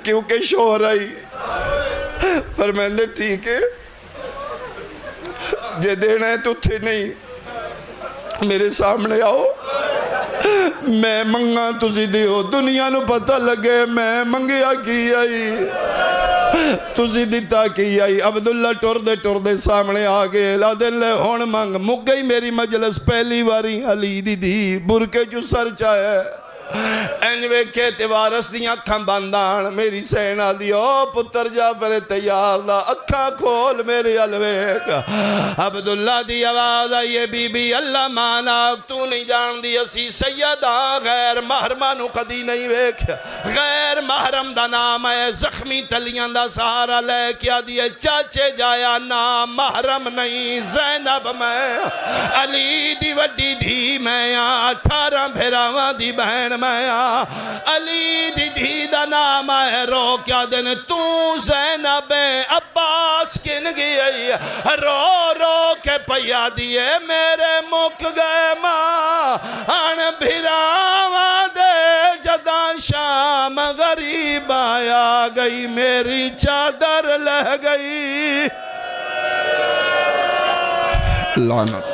کیونکہ شوہر آئی فرمائندے ٹھیک ہے جے دینا ہے تو تھے نہیں میرے سامنے آؤ میں منگا تُسی دیو دنیا نو پتہ لگے میں منگیا کی آئی تُسی دیتا کی آئی عبداللہ ٹور دے سامنے آگے لا دن لے ہون مانگ مک گئی میری مجلس پہلی واری علی دی دی برکے جو سر چاہے انجوے کے تیوارس دیا اکھاں باندان میری سینہ دی او پتر جعفر تیار دا اکھاں کھول میرے علوے کا عبداللہ دی آواز آئیے بی بی اللہ ماناک تو نہیں جان دی اسی سیدہ غیر محرمانو قدی نہیں ویک غیر محرم دا نام ہے زخمی تلیاں دا سہارا لے کیا دیئے چاچے جایا نام محرم نہیں زینب میں علی دی وڈی دھی میں 18 بھیراواں دی بہن میں علی دی دھی دا نام ہے رو کیا دن تو زینب عباس کن گئی رو رو کے پیا دیئے میرے مک گئے ماں ان بھیراواں دے جدا شام غریب آیا گئی میری چادر لہ گئی لعنت